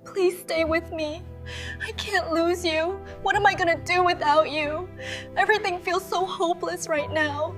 Please stay with me. I can't lose you. What am I gonna do without you? Everything feels so hopeless right now.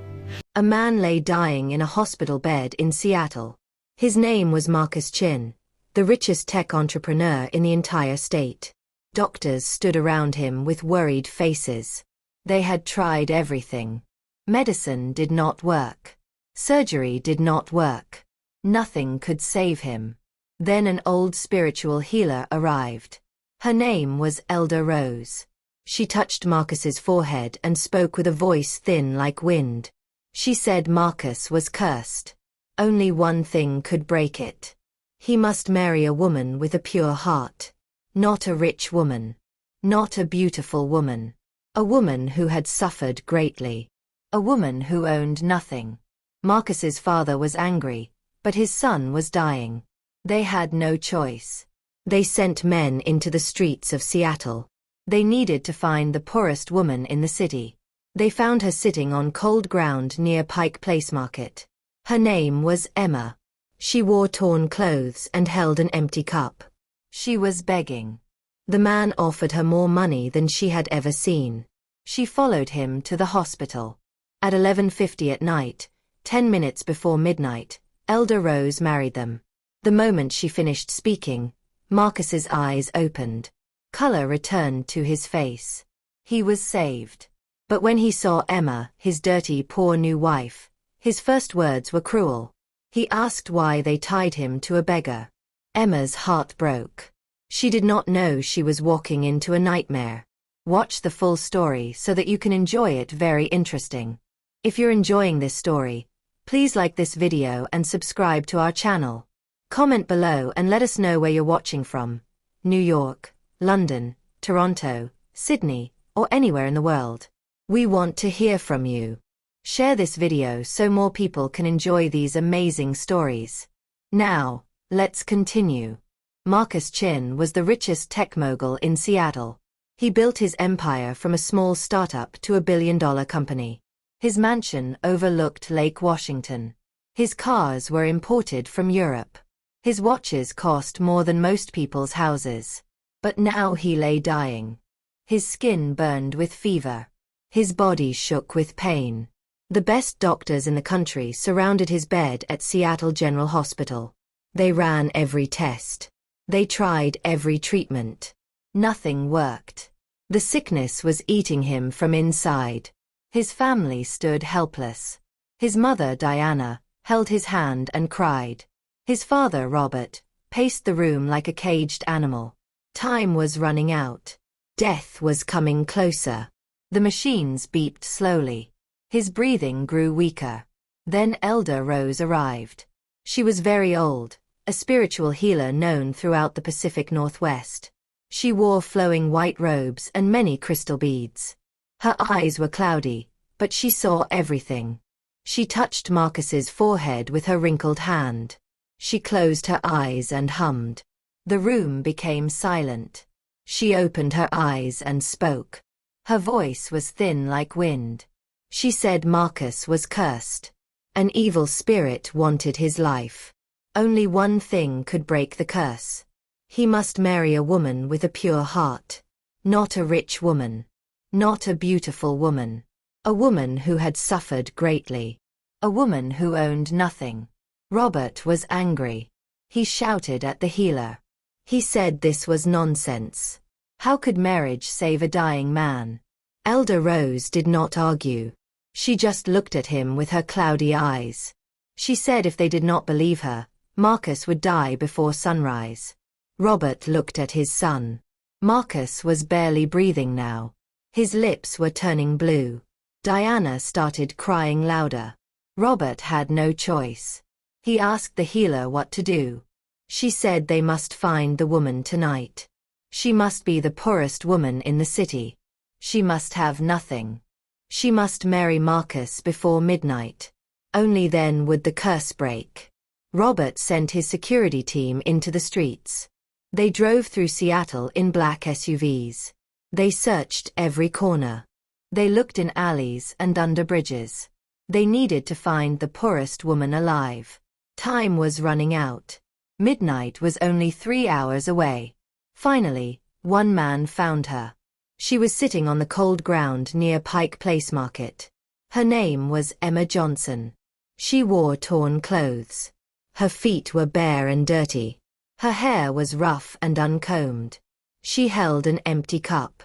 A man lay dying in a hospital bed in Seattle. His name was Marcus Chin, the richest tech entrepreneur in the entire state. Doctors stood around him with worried faces. They had tried everything. Medicine did not work. Surgery did not work. Nothing could save him. Then an old spiritual healer arrived. Her name was Elder Rose. She touched Marcus's forehead and spoke with a voice thin like wind. She said Marcus was cursed. Only one thing could break it. He must marry a woman with a pure heart. Not a rich woman. Not a beautiful woman. A woman who had suffered greatly. A woman who owned nothing. Marcus's father was angry, but his son was dying. They had no choice. They sent men into the streets of Seattle. They needed to find the poorest woman in the city. They found her sitting on cold ground near Pike Place Market. Her name was Emma. She wore torn clothes and held an empty cup. She was begging. The man offered her more money than she had ever seen. She followed him to the hospital. At 11:50 at night, 10 minutes before midnight, Elder Rose married them. The moment she finished speaking, Marcus's eyes opened. Color returned to his face. He was saved. But when he saw Emma, his dirty, poor new wife, his first words were cruel. He asked why they tied him to a beggar. Emma's heart broke. She did not know she was walking into a nightmare. Watch the full story so that you can enjoy it. Very interesting. If you're enjoying this story, please like this video and subscribe to our channel. Comment below and let us know where you're watching from. New York, London, Toronto, Sydney, or anywhere in the world. We want to hear from you. Share this video so more people can enjoy these amazing stories. Now, let's continue. Marcus Chin was the richest tech mogul in Seattle. He built his empire from a small startup to a billion-dollar company. His mansion overlooked Lake Washington. His cars were imported from Europe. His watches cost more than most people's houses. But now he lay dying. His skin burned with fever. His body shook with pain. The best doctors in the country surrounded his bed at Seattle General Hospital. They ran every test. They tried every treatment. Nothing worked. The sickness was eating him from inside. His family stood helpless. His mother, Diana, held his hand and cried. His father, Robert, paced the room like a caged animal. Time was running out. Death was coming closer. The machines beeped slowly. His breathing grew weaker. Then Elder Rose arrived. She was very old, a spiritual healer known throughout the Pacific Northwest. She wore flowing white robes and many crystal beads. Her eyes were cloudy, but she saw everything. She touched Marcus's forehead with her wrinkled hand. She closed her eyes and hummed. The room became silent. She opened her eyes and spoke. Her voice was thin like wind. She said Marcus was cursed. An evil spirit wanted his life. Only one thing could break the curse. He must marry a woman with a pure heart. Not a rich woman. Not a beautiful woman. A woman who had suffered greatly. A woman who owned nothing. Robert was angry. He shouted at the healer. He said this was nonsense. How could marriage save a dying man? Elder Rose did not argue. She just looked at him with her cloudy eyes. She said if they did not believe her, Marcus would die before sunrise. Robert looked at his son. Marcus was barely breathing now. His lips were turning blue. Diana started crying louder. Robert had no choice. He asked the healer what to do. She said they must find the woman tonight. She must be the poorest woman in the city. She must have nothing. She must marry Marcus before midnight. Only then would the curse break. Robert sent his security team into the streets. They drove through Seattle in black SUVs. They searched every corner. They looked in alleys and under bridges. They needed to find the poorest woman alive. Time was running out. Midnight was only 3 hours away. Finally, one man found her. She was sitting on the cold ground near Pike Place Market. Her name was Emma Johnson. She wore torn clothes. Her feet were bare and dirty. Her hair was rough and uncombed. She held an empty cup.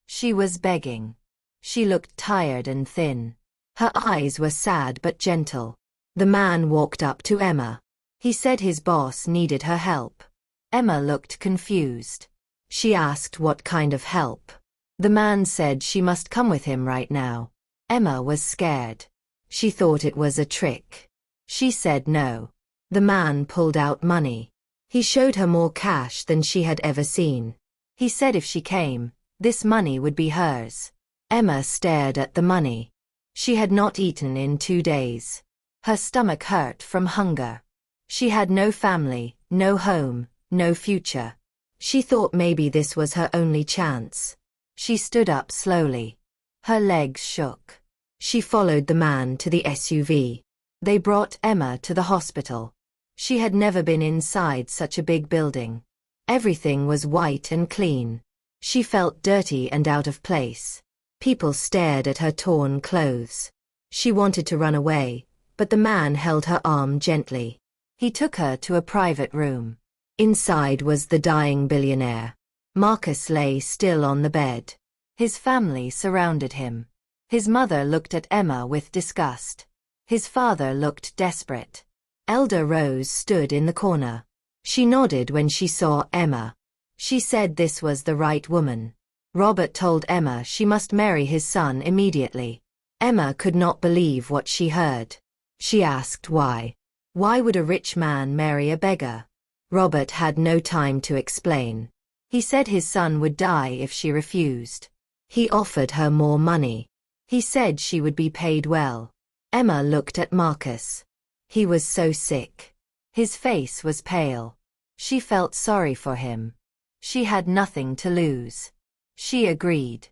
She was begging. She looked tired and thin. Her eyes were sad but gentle. The man walked up to Emma. He said his boss needed her help. Emma looked confused. She asked what kind of help. The man said she must come with him right now. Emma was scared. She thought it was a trick. She said no. The man pulled out money. He showed her more cash than she had ever seen. He said if she came, this money would be hers. Emma stared at the money. She had not eaten in 2 days. Her stomach hurt from hunger. She had no family, no home, no future. She thought maybe this was her only chance. She stood up slowly. Her legs shook. She followed the man to the SUV. They brought Emma to the hospital. She had never been inside such a big building. Everything was white and clean. She felt dirty and out of place. People stared at her torn clothes. She wanted to run away, but the man held her arm gently. He took her to a private room. Inside was the dying billionaire. Marcus lay still on the bed. His family surrounded him. His mother looked at Emma with disgust. His father looked desperate. Elder Rose stood in the corner. She nodded when she saw Emma. She said this was the right woman. Robert told Emma she must marry his son immediately. Emma could not believe what she heard. She asked why. Why would a rich man marry a beggar? Robert had no time to explain. He said his son would die if she refused. He offered her more money. He said she would be paid well. Emma looked at Marcus. He was so sick. His face was pale. She felt sorry for him. She had nothing to lose. She agreed.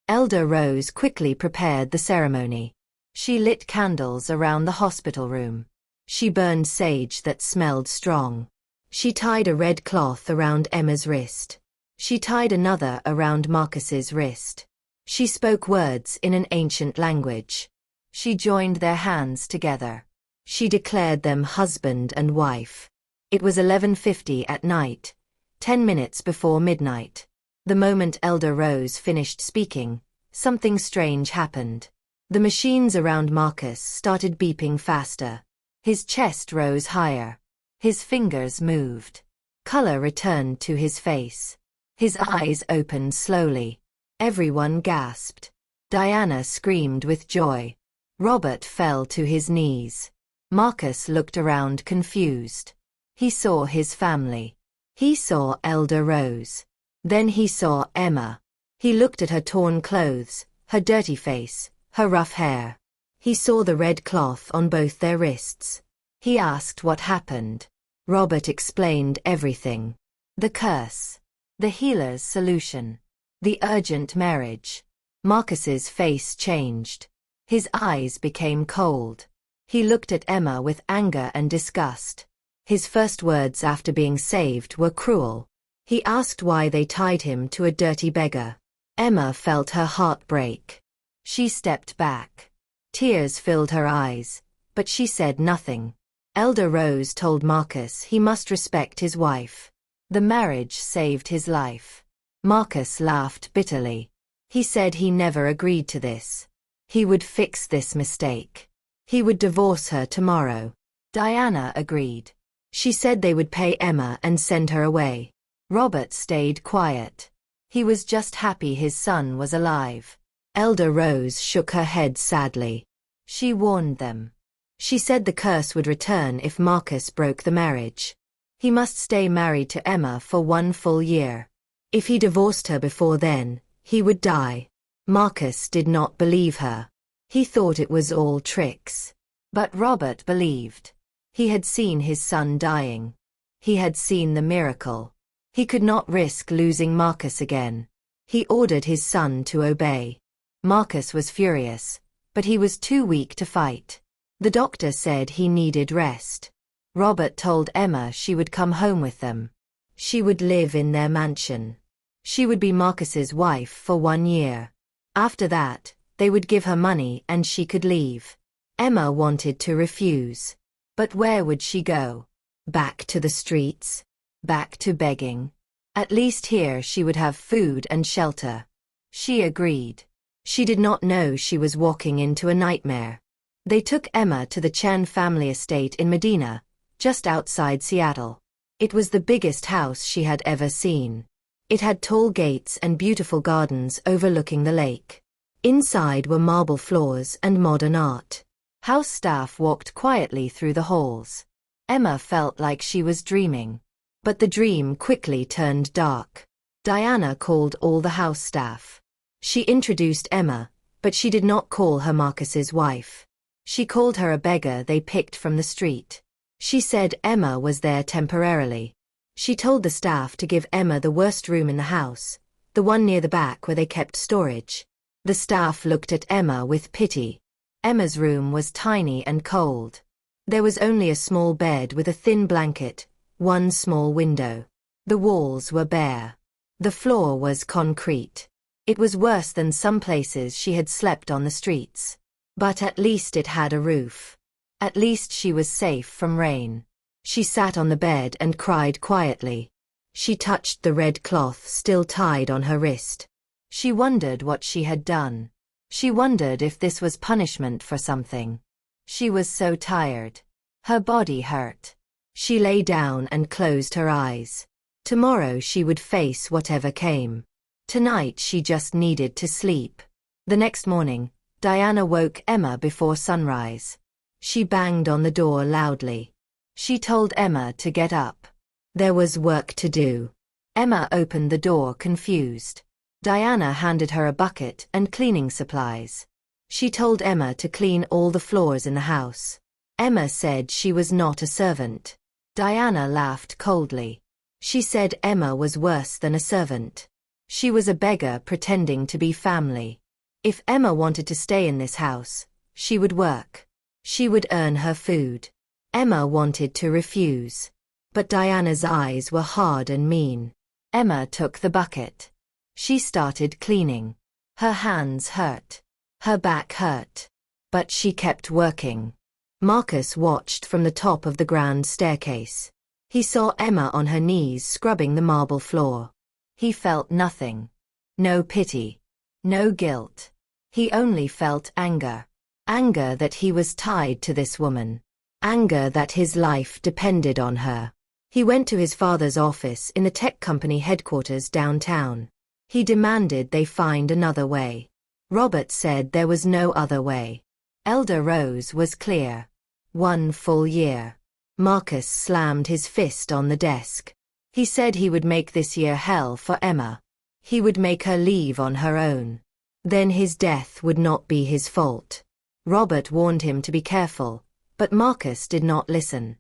Elder Rose quickly prepared the ceremony. She lit candles around the hospital room. She burned sage that smelled strong. She tied a red cloth around Emma's wrist. She tied another around Marcus's wrist. She spoke words in an ancient language. She joined their hands together. She declared them husband and wife. It was 11:50 at night, 10 minutes before midnight. The moment Elder Rose finished speaking, something strange happened. The machines around Marcus started beeping faster. His chest rose higher. His fingers moved. Color returned to his face. His eyes opened slowly. Everyone gasped. Diana screamed with joy. Robert fell to his knees. Marcus looked around confused. He saw his family. He saw Elder Rose. Then he saw Emma. He looked at her torn clothes, her dirty face, her rough hair. He saw the red cloth on both their wrists. He asked what happened. Robert explained everything. The curse. The healer's solution. The urgent marriage. Marcus's face changed. His eyes became cold. He looked at Emma with anger and disgust. His first words after being saved were cruel. He asked why they tied him to a dirty beggar. Emma felt her heart break. She stepped back. Tears filled her eyes, but she said nothing. Elder Rose told Marcus he must respect his wife. The marriage saved his life. Marcus laughed bitterly. He said he never agreed to this. He would fix this mistake. He would divorce her tomorrow. Diana agreed. She said they would pay Emma and send her away. Robert stayed quiet. He was just happy his son was alive. Elder Rose shook her head sadly. She warned them. She said the curse would return if Marcus broke the marriage. He must stay married to Emma for 1 full year. If he divorced her before then, he would die. Marcus did not believe her. He thought it was all tricks. But Robert believed. He had seen his son dying. He had seen the miracle. He could not risk losing Marcus again. He ordered his son to obey. Marcus was furious, but he was too weak to fight. The doctor said he needed rest. Robert told Emma she would come home with them. She would live in their mansion. She would be Marcus's wife for 1 year. After that, they would give her money and she could leave. Emma wanted to refuse. But where would she go? Back to the streets? Back to begging? At least here she would have food and shelter. She agreed. She did not know she was walking into a nightmare. They took Emma to the Chen family estate in Medina, just outside Seattle. It was the biggest house she had ever seen. It had tall gates and beautiful gardens overlooking the lake. Inside were marble floors and modern art. House staff walked quietly through the halls. Emma felt like she was dreaming. But the dream quickly turned dark. Diana called all the house staff. She introduced Emma, but she did not call her Marcus's wife. She called her a beggar they picked from the street. She said Emma was there temporarily. She told the staff to give Emma the worst room in the house, the one near the back where they kept storage. The staff looked at Emma with pity. Emma's room was tiny and cold. There was only a small bed with a thin blanket, one small window. The walls were bare. The floor was concrete. It was worse than some places she had slept on the streets. But at least it had a roof. At least she was safe from rain. She sat on the bed and cried quietly. She touched the red cloth still tied on her wrist. She wondered what she had done. She wondered if this was punishment for something. She was so tired. Her body hurt. She lay down and closed her eyes. Tomorrow she would face whatever came. Tonight she just needed to sleep. The next morning, Diana woke Emma before sunrise. She banged on the door loudly. She told Emma to get up. There was work to do. Emma opened the door confused. Diana handed her a bucket and cleaning supplies. She told Emma to clean all the floors in the house. Emma said she was not a servant. Diana laughed coldly. She said Emma was worse than a servant. She was a beggar pretending to be family. If Emma wanted to stay in this house, she would work. She would earn her food. Emma wanted to refuse. But Diana's eyes were hard and mean. Emma took the bucket. She started cleaning. Her hands hurt. Her back hurt. But she kept working. Marcus watched from the top of the grand staircase. He saw Emma on her knees scrubbing the marble floor. He felt nothing. No pity. No guilt. He only felt anger. Anger that he was tied to this woman. Anger that his life depended on her. He went to his father's office in the tech company headquarters downtown. He demanded they find another way. Robert said there was no other way. Elder Rose was clear. 1 full year. Marcus slammed his fist on the desk. He said he would make this year hell for Emma. He would make her leave on her own. Then his death would not be his fault. Robert warned him to be careful, but Marcus did not listen.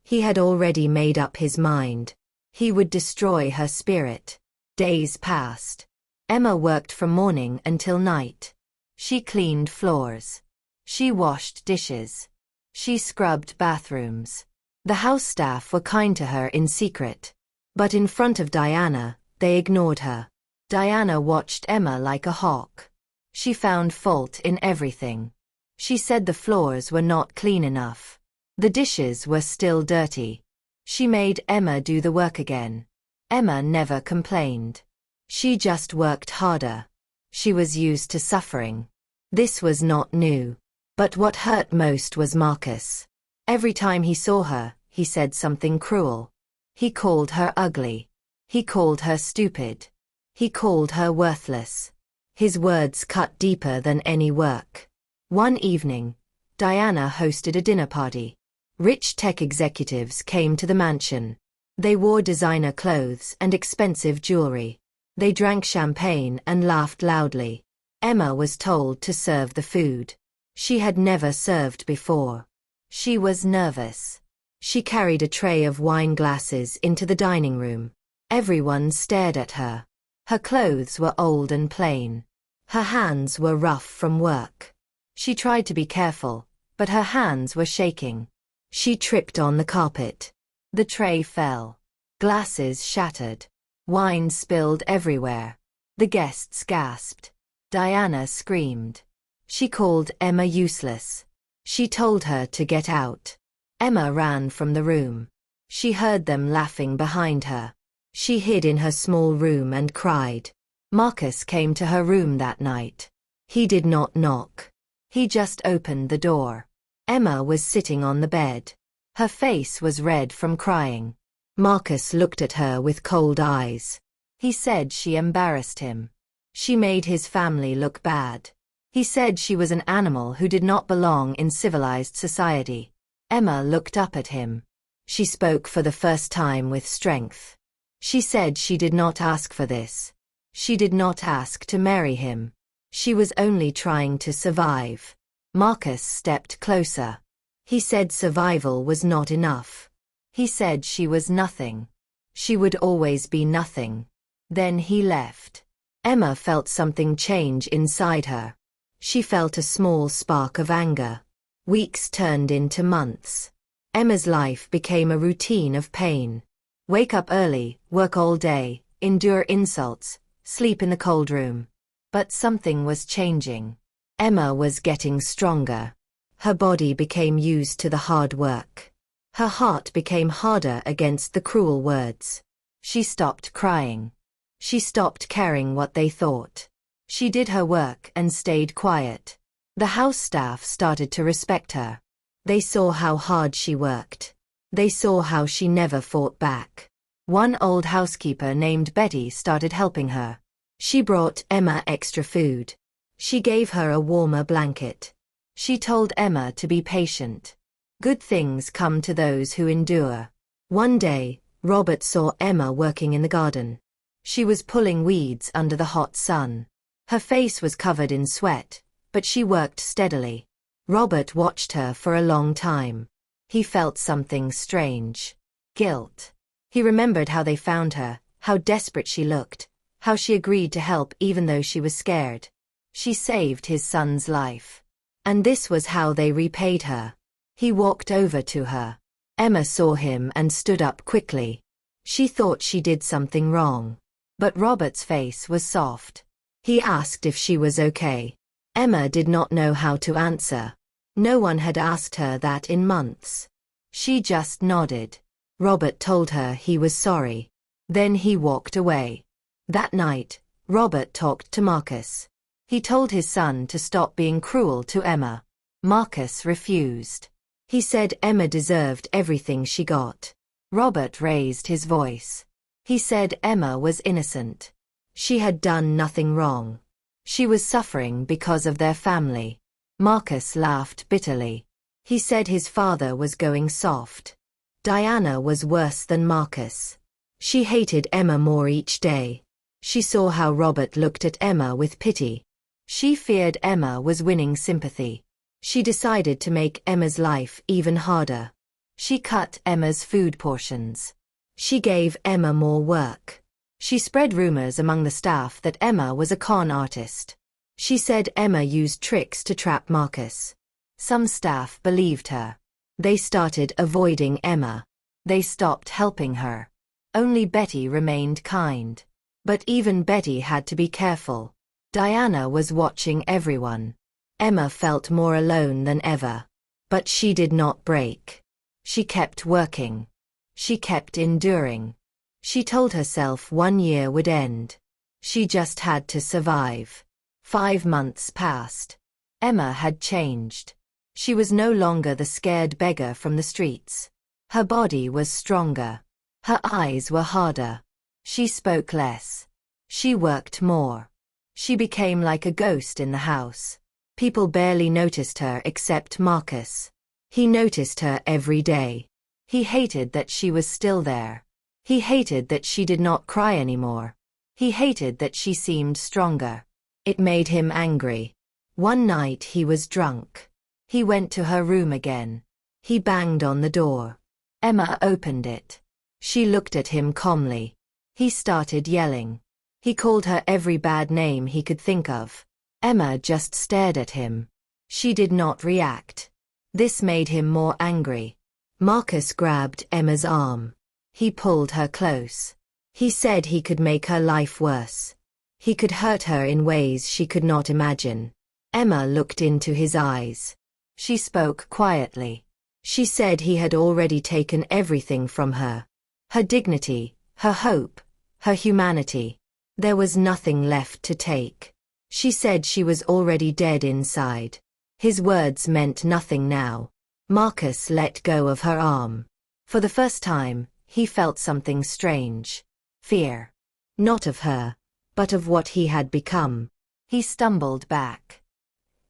He had already made up his mind. He would destroy her spirit. Days passed. Emma worked from morning until night. She cleaned floors. She washed dishes. She scrubbed bathrooms. The house staff were kind to her in secret. But in front of Diana, they ignored her. Diana watched Emma like a hawk. She found fault in everything. She said the floors were not clean enough. The dishes were still dirty. She made Emma do the work again. Emma never complained. She just worked harder. She was used to suffering. This was not new. But what hurt most was Marcus. Every time he saw her, he said something cruel. He called her ugly. He called her stupid. He called her worthless. His words cut deeper than any work. One evening, Diana hosted a dinner party. Rich tech executives came to the mansion. They wore designer clothes and expensive jewelry. They drank champagne and laughed loudly. Emma was told to serve the food. She had never served before. She was nervous. She carried a tray of wine glasses into the dining room. Everyone stared at her. Her clothes were old and plain. Her hands were rough from work. She tried to be careful, but her hands were shaking. She tripped on the carpet. The tray fell. Glasses shattered. Wine spilled everywhere. The guests gasped. Diana screamed. She called Emma useless. She told her to get out. Emma ran from the room. She heard them laughing behind her. She hid in her small room and cried. Marcus came to her room that night. He did not knock. He just opened the door. Emma was sitting on the bed. Her face was red from crying. Marcus looked at her with cold eyes. He said she embarrassed him. She made his family look bad. He said she was an animal who did not belong in civilized society. Emma looked up at him. She spoke for the first time with strength. She said she did not ask for this. She did not ask to marry him. She was only trying to survive. Marcus stepped closer. He said survival was not enough. He said she was nothing. She would always be nothing. Then he left. Emma felt something change inside her. She felt a small spark of anger. Weeks turned into months. Emma's life became a routine of pain. Wake up early, work all day, endure insults, sleep in the cold room. But something was changing. Emma was getting stronger. Her body became used to the hard work. Her heart became harder against the cruel words. She stopped crying. She stopped caring what they thought. She did her work and stayed quiet. The house staff started to respect her. They saw how hard she worked. They saw how she never fought back. One old housekeeper named Betty started helping her. She brought Emma extra food. She gave her a warmer blanket. She told Emma to be patient. Good things come to those who endure. One day, Robert saw Emma working in the garden. She was pulling weeds under the hot sun. Her face was covered in sweat, but she worked steadily. Robert watched her for a long time. He felt something strange. Guilt. He remembered how they found her, how desperate she looked, how she agreed to help even though she was scared. She saved his son's life. And this was how they repaid her. He walked over to her. Emma saw him and stood up quickly. She thought she did something wrong. But Robert's face was soft. He asked if she was okay. Emma did not know how to answer. No one had asked her that in months. She just nodded. Robert told her he was sorry. Then he walked away. That night, Robert talked to Marcus. He told his son to stop being cruel to Emma. Marcus refused. He said Emma deserved everything she got. Robert raised his voice. He said Emma was innocent. She had done nothing wrong. She was suffering because of their family. Marcus laughed bitterly. He said his father was going soft. Diana was worse than Marcus. She hated Emma more each day. She saw how Robert looked at Emma with pity. She feared Emma was winning sympathy. She decided to make Emma's life even harder. She cut Emma's food portions. She gave Emma more work. She spread rumors among the staff that Emma was a con artist. She said Emma used tricks to trap Marcus. Some staff believed her. They started avoiding Emma. They stopped helping her. Only Betty remained kind. But even Betty had to be careful. Diana was watching everyone. Emma felt more alone than ever. But she did not break. She kept working. She kept enduring. She told herself 1 year would end. She just had to survive. 5 months passed. Emma had changed. She was no longer the scared beggar from the streets. Her body was stronger. Her eyes were harder. She spoke less. She worked more. She became like a ghost in the house. People barely noticed her except Marcus. He noticed her every day. He hated that she was still there. He hated that she did not cry anymore. He hated that she seemed stronger. It made him angry. One night he was drunk. He went to her room again. He banged on the door. Emma opened it. She looked at him calmly. He started yelling. He called her every bad name he could think of. Emma just stared at him. She did not react. This made him more angry. Marcus grabbed Emma's arm. He pulled her close. He said he could make her life worse. He could hurt her in ways she could not imagine. Emma looked into his eyes. She spoke quietly. She said he had already taken everything from her. Her dignity, her hope, her humanity. There was nothing left to take. She said she was already dead inside. His words meant nothing now. Marcus let go of her arm. For the first time, he felt something strange. Fear. Not of her, but of what he had become. He stumbled back.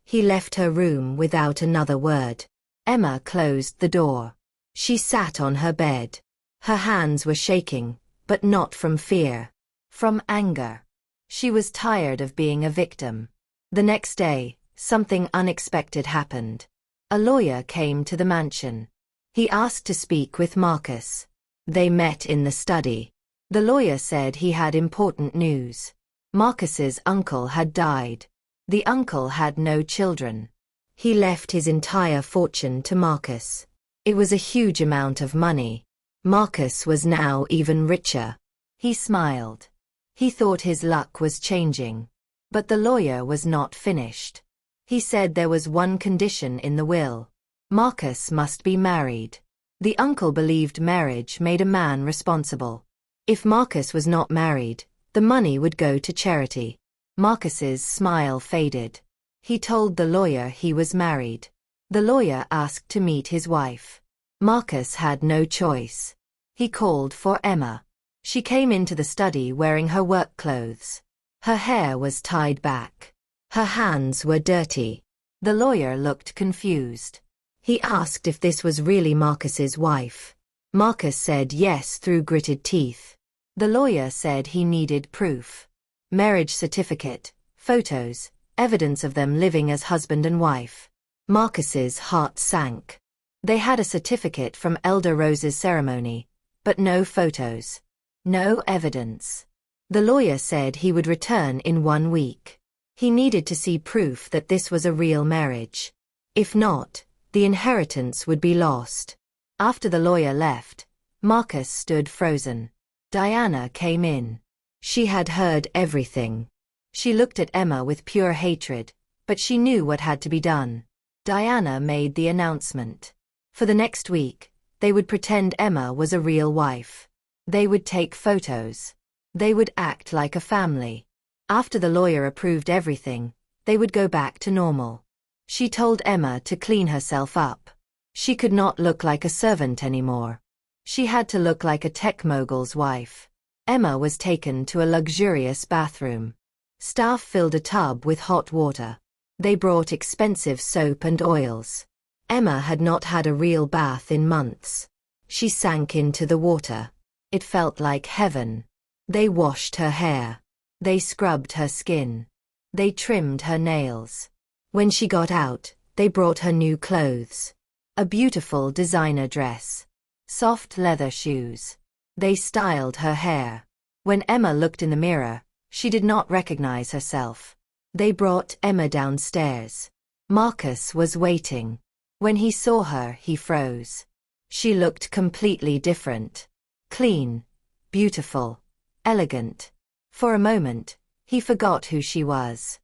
He left her room without another word. Emma closed the door. She sat on her bed. Her hands were shaking, but not from fear. From anger. She was tired of being a victim. The next day, something unexpected happened. A lawyer came to the mansion. He asked to speak with Marcus. They met in the study. The lawyer said he had important news. Marcus's uncle had died. The uncle had no children. He left his entire fortune to Marcus. It was a huge amount of money. Marcus was now even richer. He smiled. He thought his luck was changing. But the lawyer was not finished. He said there was one condition in the will. Marcus must be married. The uncle believed marriage made a man responsible. If Marcus was not married, the money would go to charity. Marcus's smile faded. He told the lawyer he was married. The lawyer asked to meet his wife. Marcus had no choice. He called for Emma. She came into the study wearing her work clothes. Her hair was tied back. Her hands were dirty. The lawyer looked confused. He asked if this was really Marcus's wife. Marcus said yes through gritted teeth. The lawyer said he needed proof. Marriage certificate, photos, evidence of them living as husband and wife. Marcus's heart sank. They had a certificate from Elder Rose's ceremony, but no photos. No evidence. The lawyer said he would return in 1 week. He needed to see proof that this was a real marriage. If not, the inheritance would be lost. After the lawyer left, Marcus stood frozen. Diana came in. She had heard everything. She looked at Emma with pure hatred, but she knew what had to be done. Diana made the announcement. For the next week, they would pretend Emma was a real wife. They would take photos. They would act like a family. After the lawyer approved everything, they would go back to normal. She told Emma to clean herself up. She could not look like a servant anymore. She had to look like a tech mogul's wife. Emma was taken to a luxurious bathroom. Staff filled a tub with hot water. They brought expensive soap and oils. Emma had not had a real bath in months. She sank into the water. It felt like heaven. They washed her hair. They scrubbed her skin. They trimmed her nails. When she got out, they brought her new clothes. A beautiful designer dress. Soft leather shoes. They styled her hair. When Emma looked in the mirror, she did not recognize herself. They brought Emma downstairs. Marcus was waiting. When he saw her, he froze. She looked completely different. Clean, beautiful, elegant. For a moment, he forgot who she was.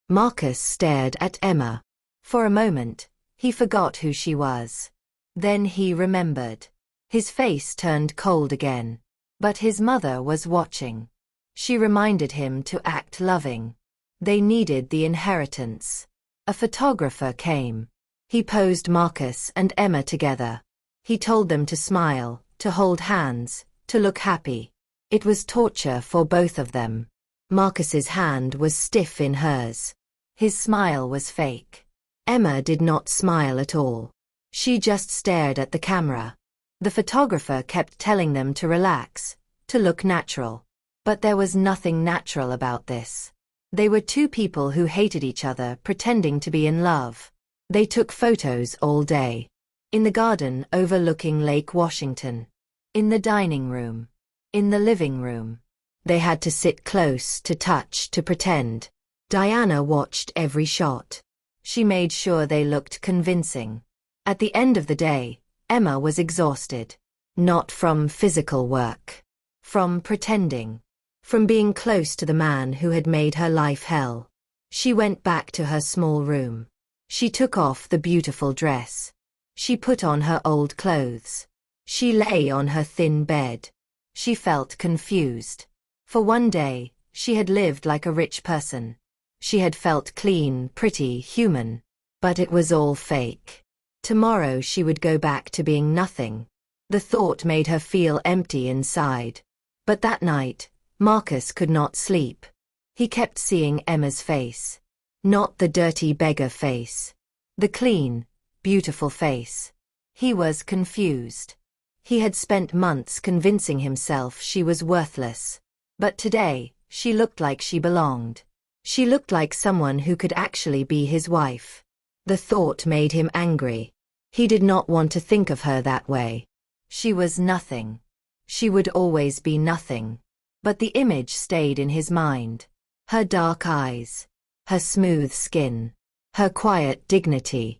Marcus stared at Emma. For a moment, he forgot who she was. Then he remembered. His face turned cold again. But his mother was watching. She reminded him to act loving. They needed the inheritance. A photographer came. He posed Marcus and Emma together. He told them to smile, to hold hands, to look happy. It was torture for both of them. Marcus's hand was stiff in hers. His smile was fake. Emma did not smile at all. She just stared at the camera. The photographer kept telling them to relax, to look natural. But there was nothing natural about this. They were two people who hated each other pretending to be in love. They took photos all day. In the garden overlooking Lake Washington. In the dining room. In the living room. They had to sit close, to touch, to pretend. Diana watched every shot. She made sure they looked convincing. At the end of the day, Emma was exhausted. Not from physical work. From pretending. From being close to the man who had made her life hell. She went back to her small room. She took off the beautiful dress. She put on her old clothes. She lay on her thin bed. She felt confused. For one day, she had lived like a rich person. She had felt clean, pretty, human. But it was all fake. Tomorrow she would go back to being nothing. The thought made her feel empty inside. But that night, Marcus could not sleep. He kept seeing Emma's face. Not the dirty beggar face. The clean, beautiful face. He was confused. He had spent months convincing himself she was worthless. But today, she looked like she belonged. She looked like someone who could actually be his wife. The thought made him angry. He did not want to think of her that way. She was nothing. She would always be nothing. But the image stayed in his mind. Her dark eyes. Her smooth skin. Her quiet dignity.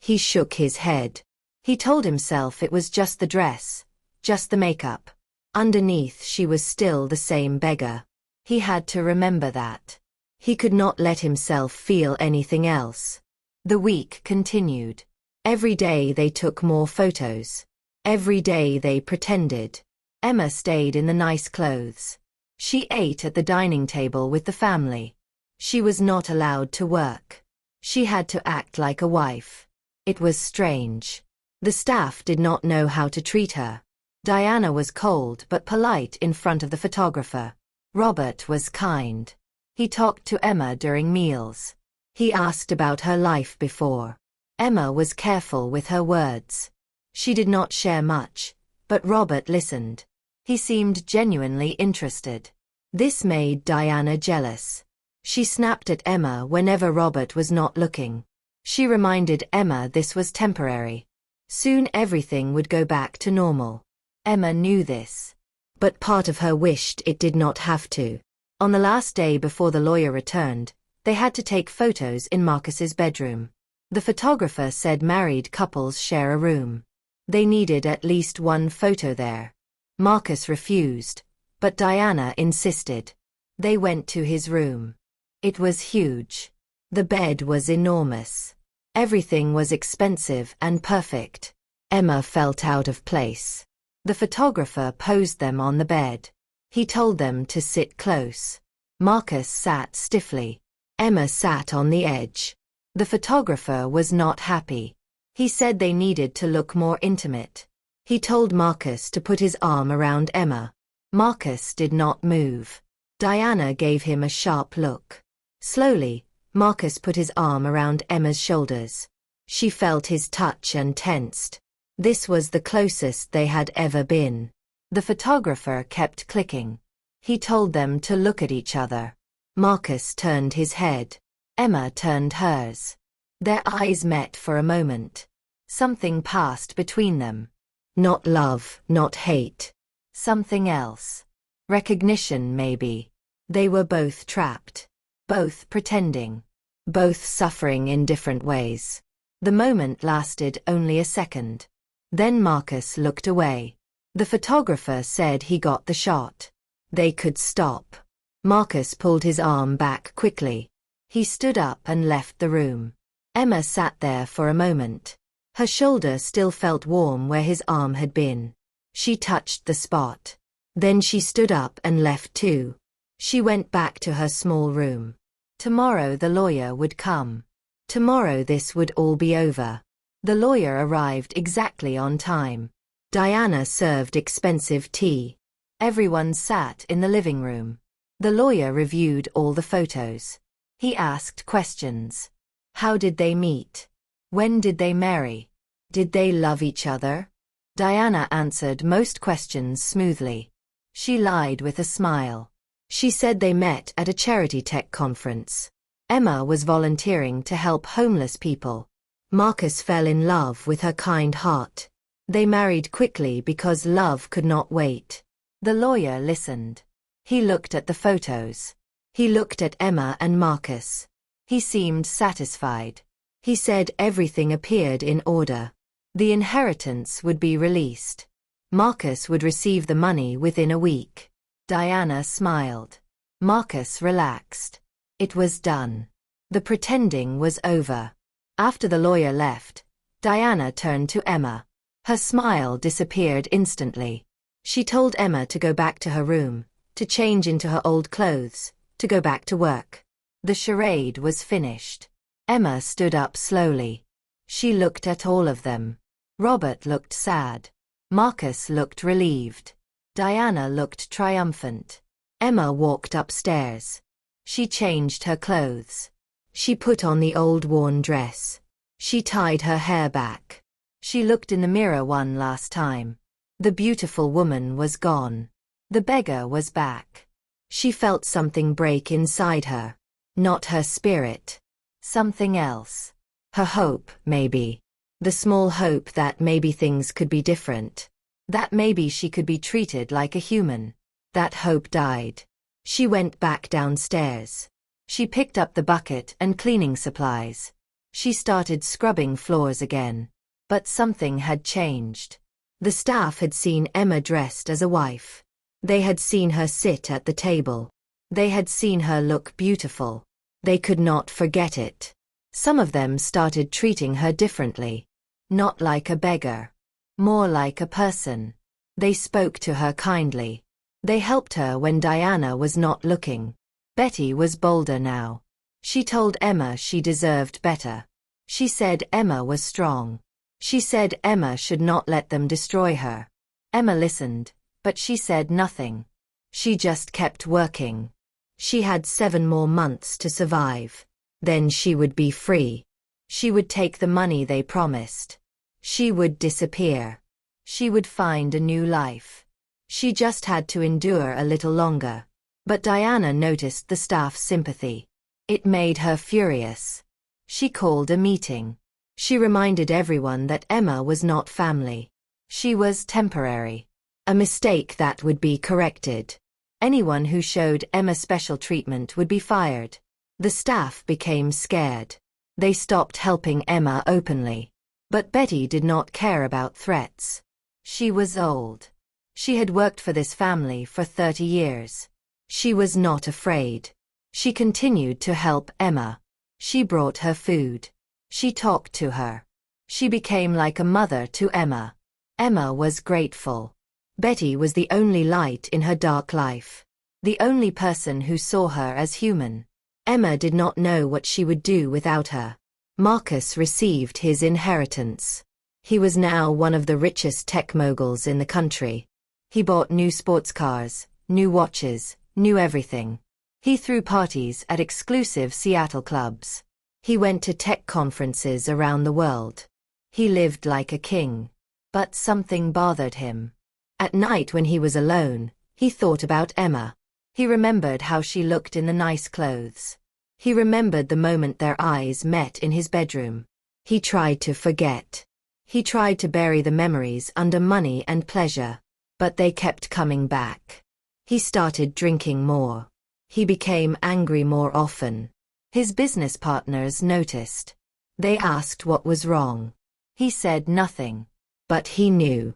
He shook his head. He told himself it was just the dress. Just the makeup. Underneath she was still the same beggar. He had to remember that. He could not let himself feel anything else. The week continued. Every day they took more photos. Every day they pretended. Emma stayed in the nice clothes. She ate at the dining table with the family. She was not allowed to work. She had to act like a wife. It was strange. The staff did not know how to treat her. Diana was cold but polite in front of the photographer. Robert was kind. He talked to Emma during meals. He asked about her life before. Emma was careful with her words. She did not share much, but Robert listened. He seemed genuinely interested. This made Diana jealous. She snapped at Emma whenever Robert was not looking. She reminded Emma this was temporary. Soon everything would go back to normal. Emma knew this. But part of her wished it did not have to. On the last day before the lawyer returned, they had to take photos in Marcus's bedroom. The photographer said married couples share a room. They needed at least one photo there. Marcus refused, but Diana insisted. They went to his room. It was huge. The bed was enormous. Everything was expensive and perfect. Emma felt out of place. The photographer posed them on the bed. He told them to sit close. Marcus sat stiffly. Emma sat on the edge. The photographer was not happy. He said they needed to look more intimate. He told Marcus to put his arm around Emma. Marcus did not move. Diana gave him a sharp look. Slowly, Marcus put his arm around Emma's shoulders. She felt his touch and tensed. This was the closest they had ever been. The photographer kept clicking. He told them to look at each other. Marcus turned his head. Emma turned hers. Their eyes met for a moment. Something passed between them. Not love, not hate. Something else. Recognition, maybe. They were both trapped. Both pretending. Both suffering in different ways. The moment lasted only a second. Then Marcus looked away. The photographer said he got the shot. They could stop. Marcus pulled his arm back quickly. He stood up and left the room. Emma sat there for a moment. Her shoulder still felt warm where his arm had been. She touched the spot. Then she stood up and left too. She went back to her small room. Tomorrow the lawyer would come. Tomorrow this would all be over. The lawyer arrived exactly on time. Diana served expensive tea. Everyone sat in the living room. The lawyer reviewed all the photos. He asked questions. How did they meet? When did they marry? Did they love each other? Diana answered most questions smoothly. She lied with a smile. She said they met at a charity tech conference. Emma was volunteering to help homeless people. Marcus fell in love with her kind heart. They married quickly because love could not wait. The lawyer listened. He looked at the photos. He looked at Emma and Marcus. He seemed satisfied. He said everything appeared in order. The inheritance would be released. Marcus would receive the money within a week. Diana smiled. Marcus relaxed. It was done. The pretending was over. After the lawyer left, Diana turned to Emma. Her smile disappeared instantly. She told Emma to go back to her room, to change into her old clothes, to go back to work. The charade was finished. Emma stood up slowly. She looked at all of them. Robert looked sad. Marcus looked relieved. Diana looked triumphant. Emma walked upstairs. She changed her clothes. She put on the old worn dress. She tied her hair back. She looked in the mirror one last time. The beautiful woman was gone. The beggar was back. She felt something break inside her. Not her spirit. Something else. Her hope, maybe. The small hope that maybe things could be different. That maybe she could be treated like a human. That hope died. She went back downstairs. She picked up the bucket and cleaning supplies. She started scrubbing floors again. But something had changed. The staff had seen Emma dressed as a wife. They had seen her sit at the table. They had seen her look beautiful. They could not forget it. Some of them started treating her differently. Not like a beggar. More like a person. They spoke to her kindly. They helped her when Diana was not looking. Betty was bolder now. She told Emma she deserved better. She said Emma was strong. She said Emma should not let them destroy her. Emma listened, but she said nothing. She just kept working. She had 7 more months to survive. Then she would be free. She would take the money they promised. She would disappear. She would find a new life. She just had to endure a little longer. But Diana noticed the staff's sympathy. It made her furious. She called a meeting. She reminded everyone that Emma was not family. She was temporary. A mistake that would be corrected. Anyone who showed Emma special treatment would be fired. The staff became scared. They stopped helping Emma openly. But Betty did not care about threats. She was old. She had worked for this family for 30 years. She was not afraid. She continued to help Emma. She brought her food. She talked to her. She became like a mother to Emma. Emma was grateful. Betty was the only light in her dark life. The only person who saw her as human. Emma did not know what she would do without her. Marcus received his inheritance. He was now one of the richest tech moguls in the country. He bought new sports cars, new watches, new everything. He threw parties at exclusive Seattle clubs. He went to tech conferences around the world. He lived like a king. But something bothered him. At night when he was alone, he thought about Emma. He remembered how she looked in the nice clothes. He remembered the moment their eyes met in his bedroom. He tried to forget. He tried to bury the memories under money and pleasure. But they kept coming back. He started drinking more. He became angry more often. His business partners noticed. They asked what was wrong. He said nothing. But he knew.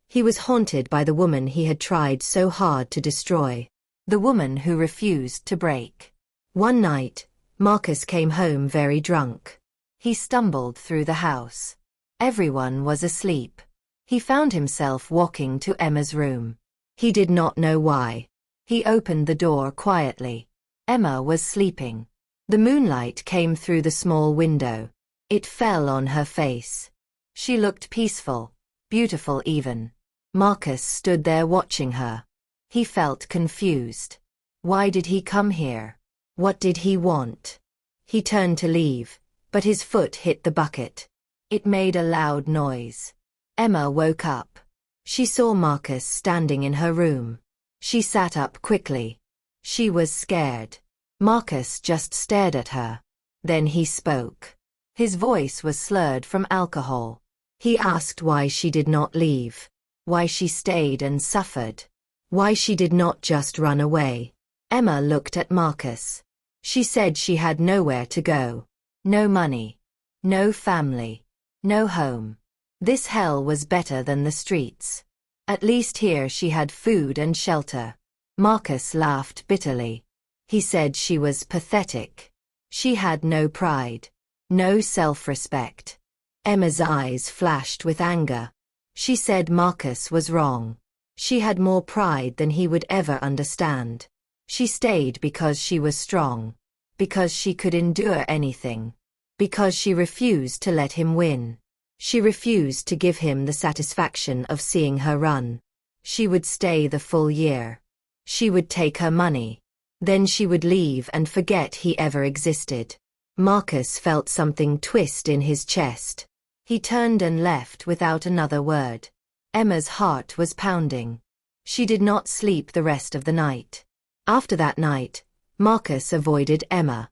He was haunted by the woman he had tried so hard to destroy. The woman who refused to break. One night, Marcus came home very drunk. He stumbled through the house. Everyone was asleep. He found himself walking to Emma's room. He did not know why. He opened the door quietly. Emma was sleeping. The moonlight came through the small window. It fell on her face. She looked peaceful, beautiful even. Marcus stood there watching her. He felt confused. Why did he come here? What did he want? He turned to leave, but his foot hit the bucket. It made a loud noise. Emma woke up. She saw Marcus standing in her room. She sat up quickly. She was scared. Marcus just stared at her. Then he spoke. His voice was slurred from alcohol. He asked why she did not leave. Why she stayed and suffered. Why she did not just run away. Emma looked at Marcus. She said she had nowhere to go. No money. No family. No home. This hell was better than the streets. At least here she had food and shelter. Marcus laughed bitterly. He said she was pathetic. She had no pride, no self-respect. Emma's eyes flashed with anger. She said Marcus was wrong. She had more pride than he would ever understand. She stayed because she was strong, because she could endure anything, because she refused to let him win. She refused to give him the satisfaction of seeing her run. She would stay the full year. She would take her money. Then she would leave and forget he ever existed. Marcus felt something twist in his chest. He turned and left without another word. Emma's heart was pounding. She did not sleep the rest of the night. After that night, Marcus avoided Emma.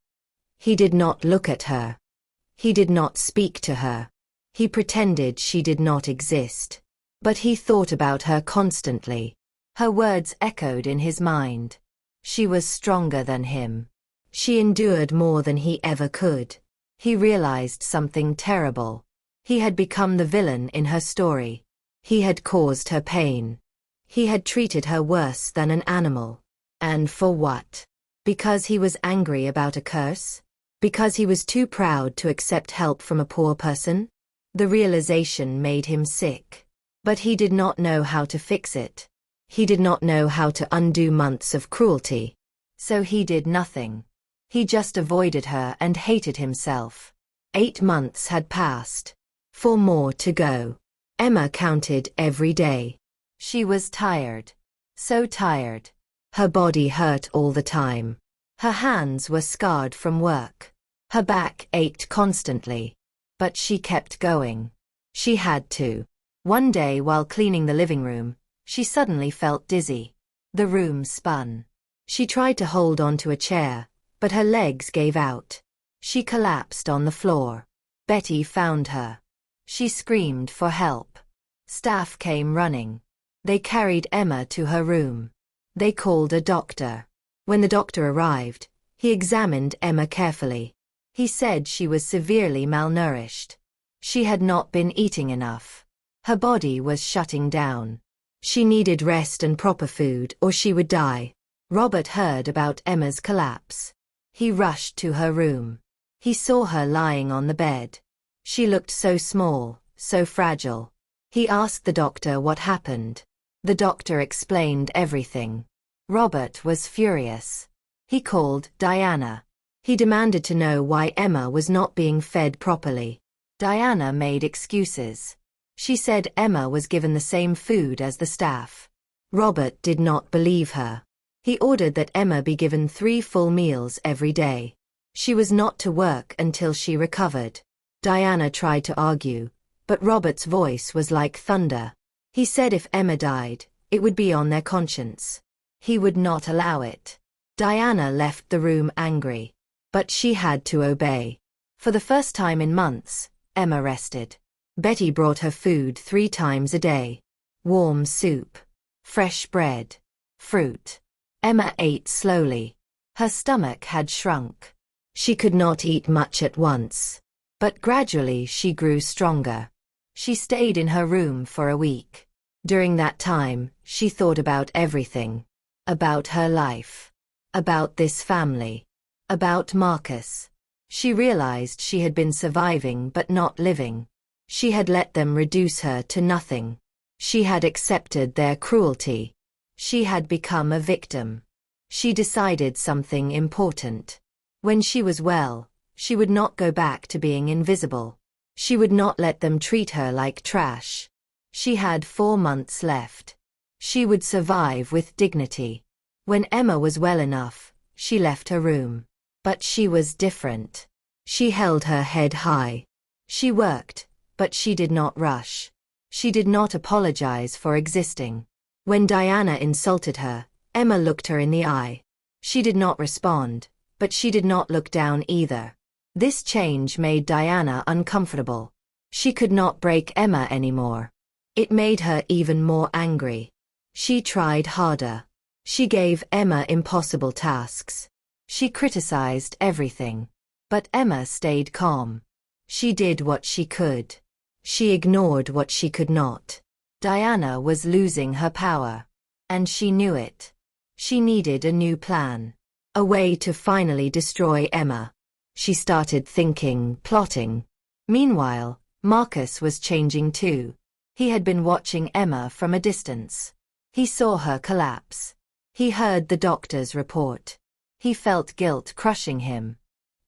He did not look at her. He did not speak to her. He pretended she did not exist. But he thought about her constantly. Her words echoed in his mind. She was stronger than him. She endured more than he ever could. He realized something terrible. He had become the villain in her story. He had caused her pain. He had treated her worse than an animal. And for what? Because he was angry about a curse? Because he was too proud to accept help from a poor person? The realization made him sick. But he did not know how to fix it. He did not know how to undo months of cruelty. So he did nothing. He just avoided her and hated himself. 8 months had passed. 4 more to go. Emma counted every day. She was tired. So tired. Her body hurt all the time. Her hands were scarred from work. Her back ached constantly. But she kept going. She had to. One day while cleaning the living room, she suddenly felt dizzy. The room spun. She tried to hold onto a chair, but her legs gave out. She collapsed on the floor. Betty found her. She screamed for help. Staff came running. They carried Emma to her room. They called a doctor. When the doctor arrived, he examined Emma carefully. He said she was severely malnourished. She had not been eating enough. Her body was shutting down. She needed rest and proper food or she would die. Robert heard about Emma's collapse. He rushed to her room. He saw her lying on the bed. She looked so small, so fragile. He asked the doctor what happened. The doctor explained everything. Robert was furious. He called Diana. He demanded to know why Emma was not being fed properly. Diana made excuses. She said Emma was given the same food as the staff. Robert did not believe her. He ordered that Emma be given 3 full meals every day. She was not to work until she recovered. Diana tried to argue, but Robert's voice was like thunder. He said if Emma died, it would be on their conscience. He would not allow it. Diana left the room angry. But she had to obey. For the first time in months, Emma rested. Betty brought her food 3 times a day. Warm soup, fresh bread, fruit. Emma ate slowly. Her stomach had shrunk. She could not eat much at once. But gradually she grew stronger. She stayed in her room for a week. During that time, she thought about everything. About her life. About this family. About Marcus. She realized she had been surviving but not living. She had let them reduce her to nothing. She had accepted their cruelty. She had become a victim. She decided something important. When she was well, she would not go back to being invisible. She would not let them treat her like trash. She had 4 months left. She would survive with dignity. When Emma was well enough, she left her room. But she was different. She held her head high. She worked, but she did not rush. She did not apologize for existing. When Diana insulted her, Emma looked her in the eye. She did not respond, but she did not look down either. This change made Diana uncomfortable. She could not break Emma anymore. It made her even more angry. She tried harder. She gave Emma impossible tasks. She criticized everything. But Emma stayed calm. She did what she could. She ignored what she could not. Diana was losing her power. And she knew it. She needed a new plan. A way to finally destroy Emma. She started thinking, plotting. Meanwhile, Marcus was changing too. He had been watching Emma from a distance. He saw her collapse. He heard the doctor's report. He felt guilt crushing him.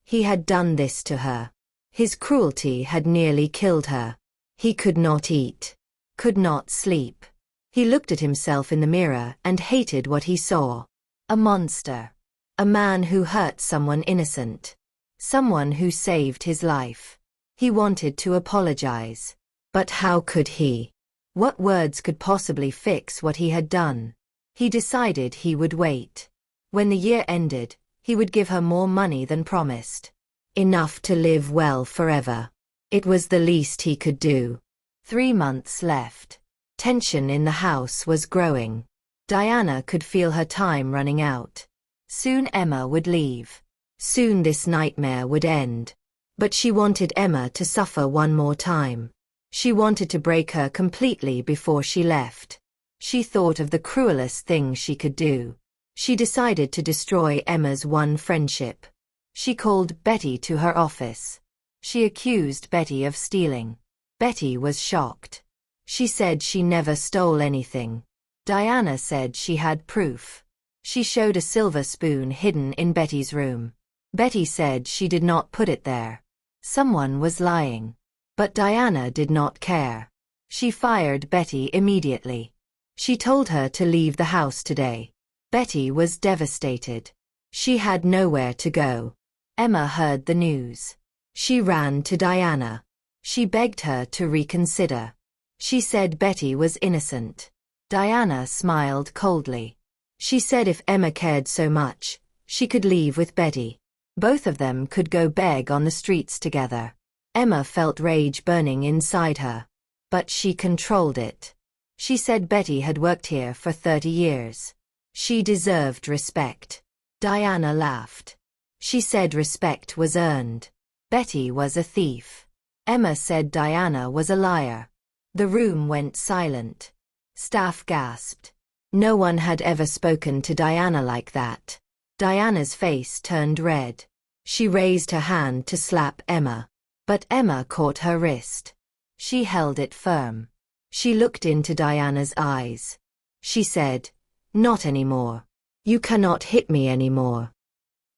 He had done this to her. His cruelty had nearly killed her. He could not eat. Could not sleep. He looked at himself in the mirror and hated what he saw. A monster. A man who hurt someone innocent. Someone who saved his life. He wanted to apologize. But how could he? What words could possibly fix what he had done? He decided he would wait. When the year ended, he would give her more money than promised. Enough to live well forever. It was the least he could do. 3 months left. Tension in the house was growing. Diana could feel her time running out. Soon Emma would leave. Soon this nightmare would end. But she wanted Emma to suffer one more time. She wanted to break her completely before she left. She thought of the cruelest thing she could do. She decided to destroy Emma's one friendship. She called Betty to her office. She accused Betty of stealing. Betty was shocked. She said she never stole anything. Diana said she had proof. She showed a silver spoon hidden in Betty's room. Betty said she did not put it there. Someone was lying. But Diana did not care. She fired Betty immediately. She told her to leave the house today. Betty was devastated. She had nowhere to go. Emma heard the news. She ran to Diana. She begged her to reconsider. She said Betty was innocent. Diana smiled coldly. She said if Emma cared so much, she could leave with Betty. Both of them could go beg on the streets together. Emma felt rage burning inside her. But she controlled it. She said Betty had worked here for 30 years. She deserved respect. Diana laughed. She said respect was earned. Betty was a thief. Emma said Diana was a liar. The room went silent. Staff gasped. No one had ever spoken to Diana like that. Diana's face turned red. She raised her hand to slap Emma. But Emma caught her wrist. She held it firm. She looked into Diana's eyes. She said, "Not anymore. You cannot hit me anymore."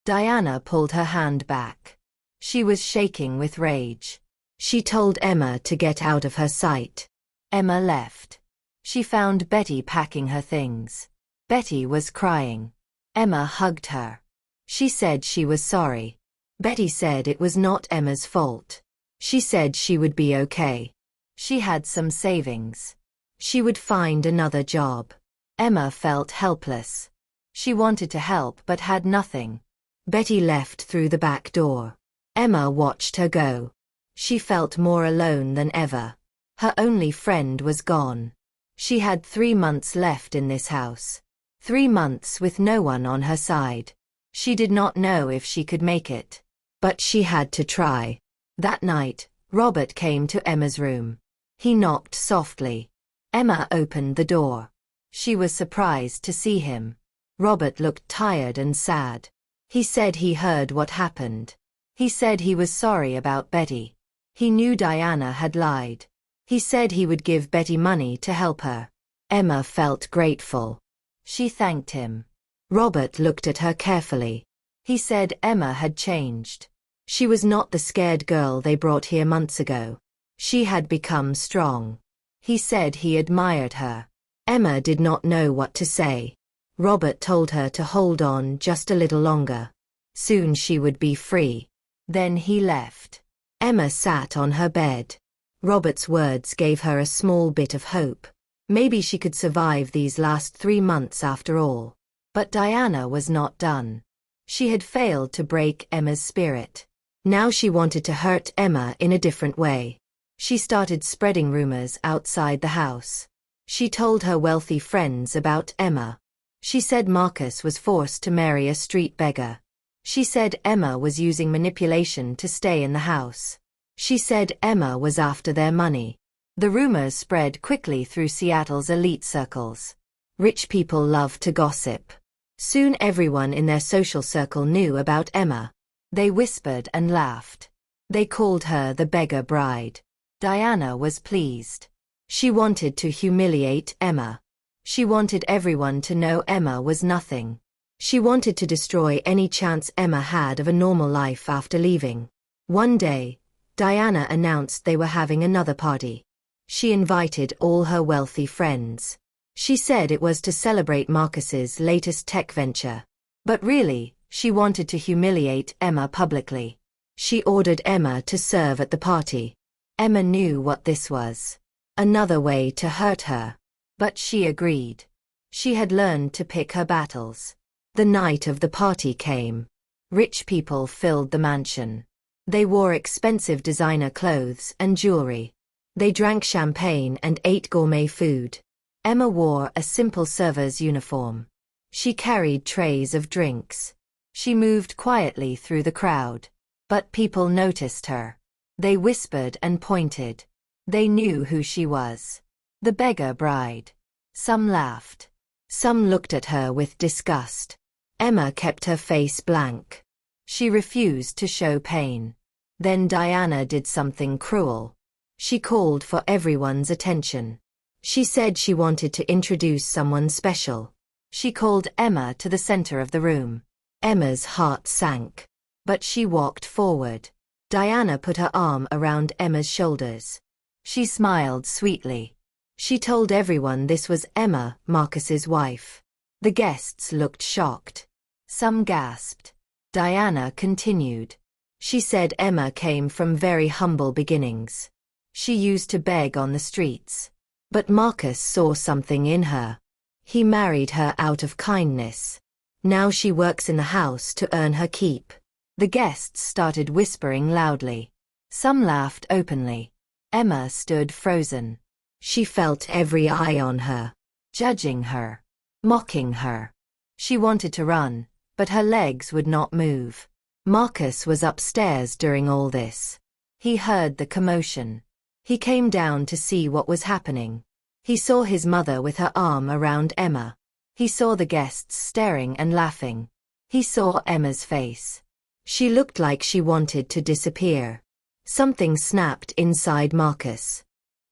Diana pulled her hand back. She was shaking with rage. She told Emma to get out of her sight. Emma left. She found Betty packing her things. Betty was crying. Emma hugged her. She said she was sorry. Betty said it was not Emma's fault. She said she would be okay. She had some savings. She would find another job. Emma felt helpless. She wanted to help but had nothing. Betty left through the back door. Emma watched her go. She felt more alone than ever. Her only friend was gone. She had 3 months left in this house. 3 months with no one on her side. She did not know if she could make it. But she had to try. That night, Robert came to Emma's room. He knocked softly. Emma opened the door. She was surprised to see him. Robert looked tired and sad. He said he heard what happened. He said he was sorry about Betty. He knew Diana had lied. He said he would give Betty money to help her. Emma felt grateful. She thanked him. Robert looked at her carefully. He said Emma had changed. She was not the scared girl they brought here months ago. She had become strong. He said he admired her. Emma did not know what to say. Robert told her to hold on just a little longer. Soon she would be free. Then he left. Emma sat on her bed. Robert's words gave her a small bit of hope. Maybe she could survive these last 3 months after all. But Diana was not done. She had failed to break Emma's spirit. Now she wanted to hurt Emma in a different way. She started spreading rumors outside the house. She told her wealthy friends about Emma. She said Marcus was forced to marry a street beggar. She said Emma was using manipulation to stay in the house. She said Emma was after their money. The rumors spread quickly through Seattle's elite circles. Rich people loved to gossip. Soon everyone in their social circle knew about Emma. They whispered and laughed. They called her the beggar bride. Diana was pleased. She wanted to humiliate Emma. She wanted everyone to know Emma was nothing. She wanted to destroy any chance Emma had of a normal life after leaving. One day, Diana announced they were having another party. She invited all her wealthy friends. She said it was to celebrate Marcus's latest tech venture. But really, she wanted to humiliate Emma publicly. She ordered Emma to serve at the party. Emma knew what this was. Another way to hurt her. But she agreed. She had learned to pick her battles. The night of the party came. Rich people filled the mansion. They wore expensive designer clothes and jewelry. They drank champagne and ate gourmet food. Emma wore a simple server's uniform. She carried trays of drinks. She moved quietly through the crowd. But people noticed her. They whispered and pointed. They knew who she was. The beggar bride. Some laughed. Some looked at her with disgust. Emma kept her face blank. She refused to show pain. Then Diana did something cruel. She called for everyone's attention. She said she wanted to introduce someone special. She called Emma to the center of the room. Emma's heart sank. But she walked forward. Diana put her arm around Emma's shoulders. She smiled sweetly. She told everyone this was Emma, Marcus's wife. The guests looked shocked. Some gasped. Diana continued. She said Emma came from very humble beginnings. She used to beg on the streets. But Marcus saw something in her. He married her out of kindness. Now she works in the house to earn her keep. The guests started whispering loudly. Some laughed openly. Emma stood frozen. She felt every eye on her, judging her, mocking her. She wanted to run, but her legs would not move. Marcus was upstairs during all this. He heard the commotion. He came down to see what was happening. He saw his mother with her arm around Emma. He saw the guests staring and laughing. He saw Emma's face. She looked like she wanted to disappear. Something snapped inside Marcus.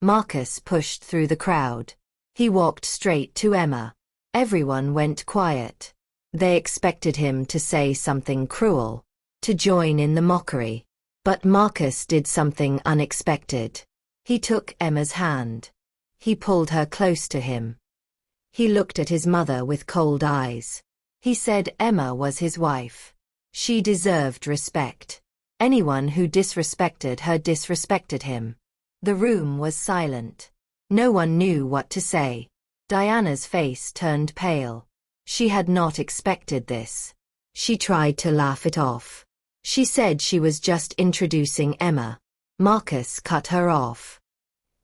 Marcus pushed through the crowd. He walked straight to Emma. Everyone went quiet. They expected him to say something cruel, to join in the mockery. But Marcus did something unexpected. He took Emma's hand. He pulled her close to him. He looked at his mother with cold eyes. He said Emma was his wife. She deserved respect. Anyone who disrespected her disrespected him. The room was silent. No one knew what to say. Diana's face turned pale. She had not expected this. She tried to laugh it off. She said she was just introducing Emma. Marcus cut her off.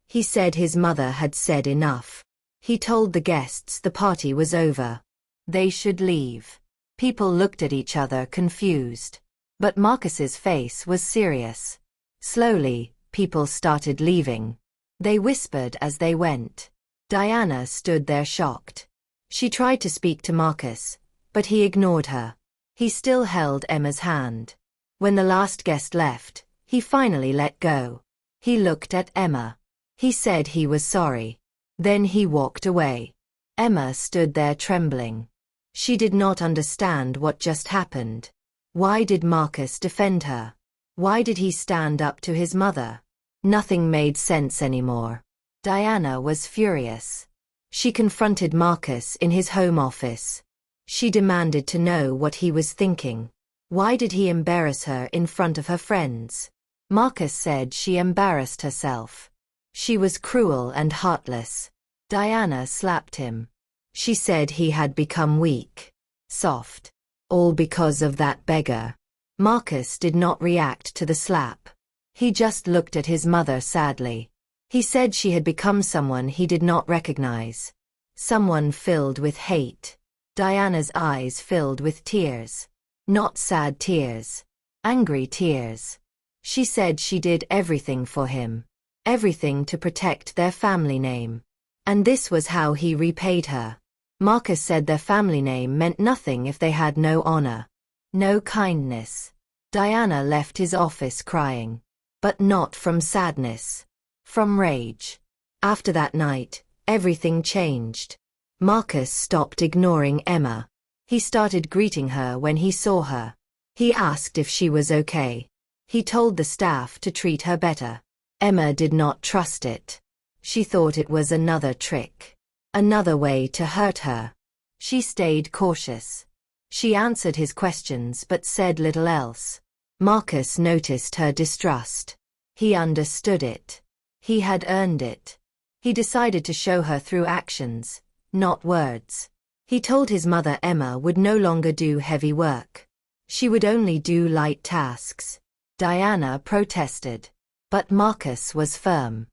He said his mother had said enough. He told the guests the party was over. They should leave. People looked at each other confused. But Marcus's face was serious. Slowly, people started leaving. They whispered as they went. Diana stood there shocked. She tried to speak to Marcus, but he ignored her. He still held Emma's hand. When the last guest left, he finally let go. He looked at Emma. He said he was sorry. Then he walked away. Emma stood there trembling. She did not understand what just happened. Why did Marcus defend her? Why did he stand up to his mother? Nothing made sense anymore. Diana was furious. She confronted Marcus in his home office. She demanded to know what he was thinking. Why did he embarrass her in front of her friends? Marcus said she embarrassed herself. She was cruel and heartless. Diana slapped him. She said he had become weak, soft. All because of that beggar. Marcus did not react to the slap. He just looked at his mother sadly. He said she had become someone he did not recognize. Someone filled with hate. Diana's eyes filled with tears. Not sad tears. Angry tears. She said she did everything for him. everything to protect their family name. And this was how he repaid her. Marcus said their family name meant nothing if they had no honor, no kindness. Diana left his office crying. But not from sadness. From rage. After that night, everything changed. Marcus stopped ignoring Emma. He started greeting her when he saw her. He asked if she was okay. He told the staff to treat her better. Emma did not trust it. She thought it was another trick. Another way to hurt her. She stayed cautious. She answered his questions but said little else. Marcus noticed her distrust. He understood it. He had earned it. He decided to show her through actions, not words. He told his mother Emma would no longer do heavy work. She would only do light tasks. Diana protested. But Marcus was firm.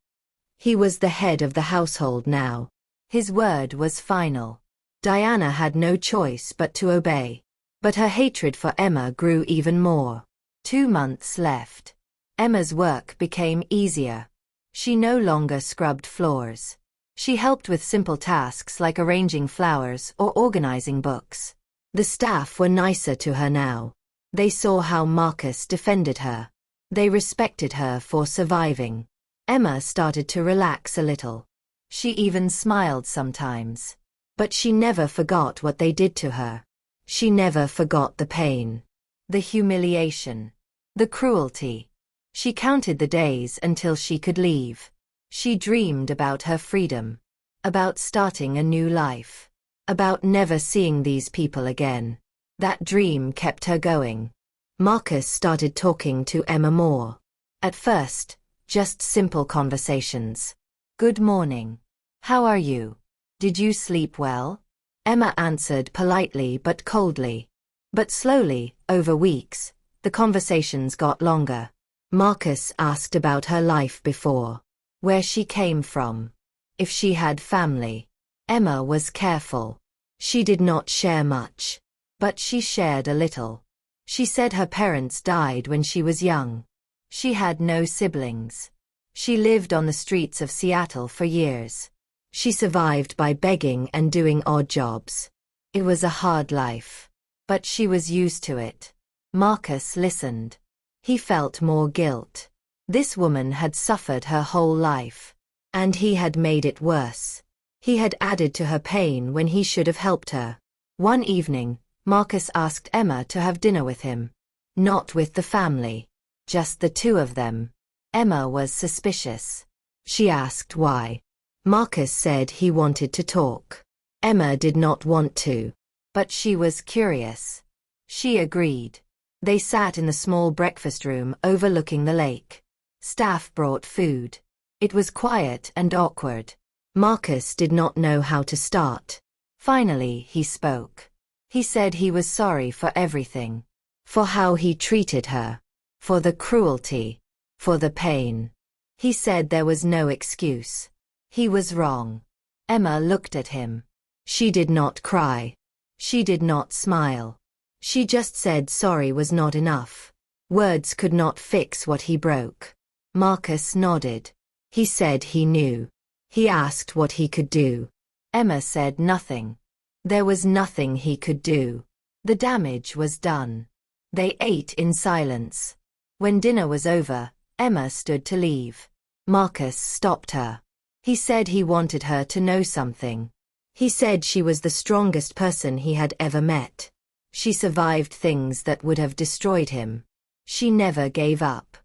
He was the head of the household now. His word was final. Diana had no choice but to obey. But her hatred for Emma grew even more. 2 months left. Emma's work became easier. She no longer scrubbed floors. She helped with simple tasks like arranging flowers or organizing books. The staff were nicer to her now. They saw how Marcus defended her. They respected her for surviving. Emma started to relax a little. She even smiled sometimes. But she never forgot what they did to her. She never forgot the pain, the humiliation, the cruelty. She counted the days until she could leave. She dreamed about her freedom, about starting a new life, about never seeing these people again. That dream kept her going. Marcus started talking to Emma more. At first, just simple conversations. Good morning. How are you? Did you sleep well? Emma answered politely but coldly. But slowly, over weeks, the conversations got longer. Marcus asked about her life before, where she came from, if she had family. Emma was careful. She did not share much, but she shared a little. She said her parents died when she was young. She had no siblings. She lived on the streets of Seattle for years. She survived by begging and doing odd jobs. It was a hard life, but she was used to it. Marcus listened. He felt more guilt. This woman had suffered her whole life. And he had made it worse. He had added to her pain when he should have helped her. One evening, Marcus asked Emma to have dinner with him. Not with the family. Just the two of them. Emma was suspicious. She asked why. Marcus said he wanted to talk. Emma did not want to. But she was curious. She agreed. They sat in the small breakfast room overlooking the lake. Staff brought food. It was quiet and awkward. Marcus did not know how to start. Finally, he spoke. He said he was sorry for everything. For how he treated her. For the cruelty. For the pain. He said there was no excuse. He was wrong. Emma looked at him. She did not cry. She did not smile. She just said sorry was not enough. Words could not fix what he broke. Marcus nodded. He said he knew. He asked what he could do. Emma said nothing. There was nothing he could do. The damage was done. They ate in silence. When dinner was over, Emma stood to leave. Marcus stopped her. He said he wanted her to know something. He said she was the strongest person he had ever met. She survived things that would have destroyed him. She never gave up.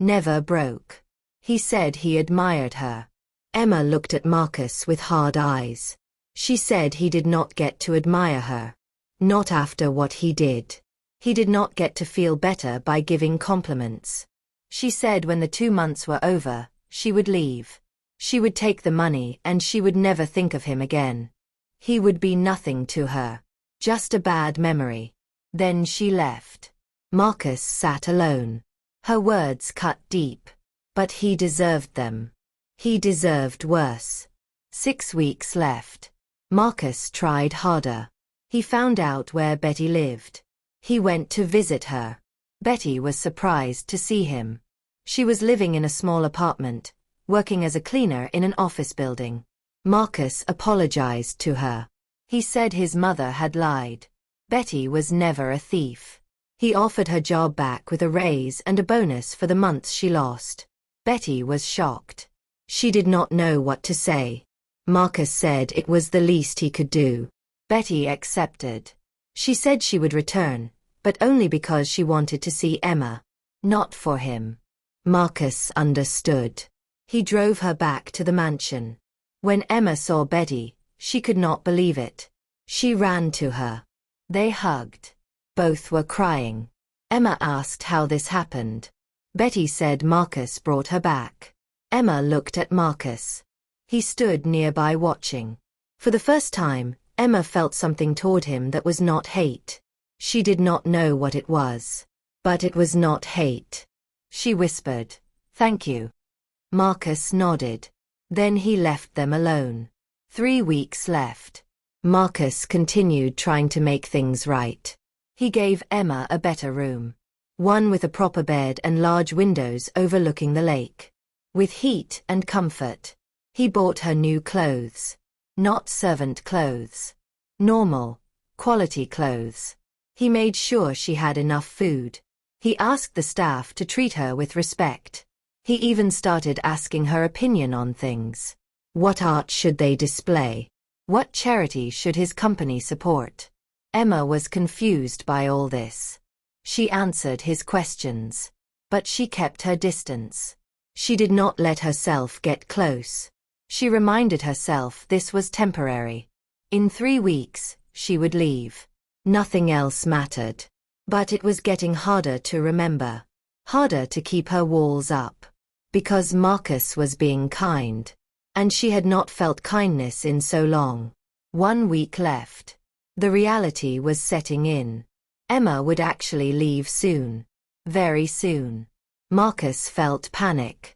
Never broke. He said he admired her. Emma looked at Marcus with hard eyes. She said he did not get to admire her. Not after what he did. He did not get to feel better by giving compliments. She said when the 2 months were over, she would leave. She would take the money and she would never think of him again. He would be nothing to her. Just a bad memory. Then she left. Marcus sat alone. Her words cut deep. But he deserved them. He deserved worse. 6 weeks left. Marcus tried harder. He found out where Betty lived. He went to visit her. Betty was surprised to see him. She was living in a small apartment, working as a cleaner in an office building. Marcus apologized to her. He said his mother had lied. Betty was never a thief. He offered her job back with a raise and a bonus for the months she lost. Betty was shocked. She did not know what to say. Marcus said it was the least he could do. Betty accepted. She said she would return, but only because she wanted to see Emma. Not for him. Marcus understood. He drove her back to the mansion. When Emma saw Betty, she could not believe it. She ran to her. They hugged. Both were crying. Emma asked how this happened. Betty said Marcus brought her back. Emma looked at Marcus. He stood nearby watching. For the first time, Emma felt something toward him that was not hate. She did not know what it was. But it was not hate. She whispered, "Thank you." Marcus nodded. Then he left them alone. 3 weeks left. Marcus continued trying to make things right. He gave Emma a better room. One with a proper bed and large windows overlooking the lake. With heat and comfort. He bought her new clothes. Not servant clothes. Normal, quality clothes. He made sure she had enough food. He asked the staff to treat her with respect. He even started asking her opinion on things. What art should they display? What charity should his company support? Emma was confused by all this. She answered his questions. But she kept her distance. She did not let herself get close. She reminded herself this was temporary. In 3 weeks, she would leave. Nothing else mattered. But it was getting harder to remember. Harder to keep her walls up. Because Marcus was being kind. And she had not felt kindness in so long. 1 week left. The reality was setting in. Emma would actually leave soon. Very soon. Marcus felt panic.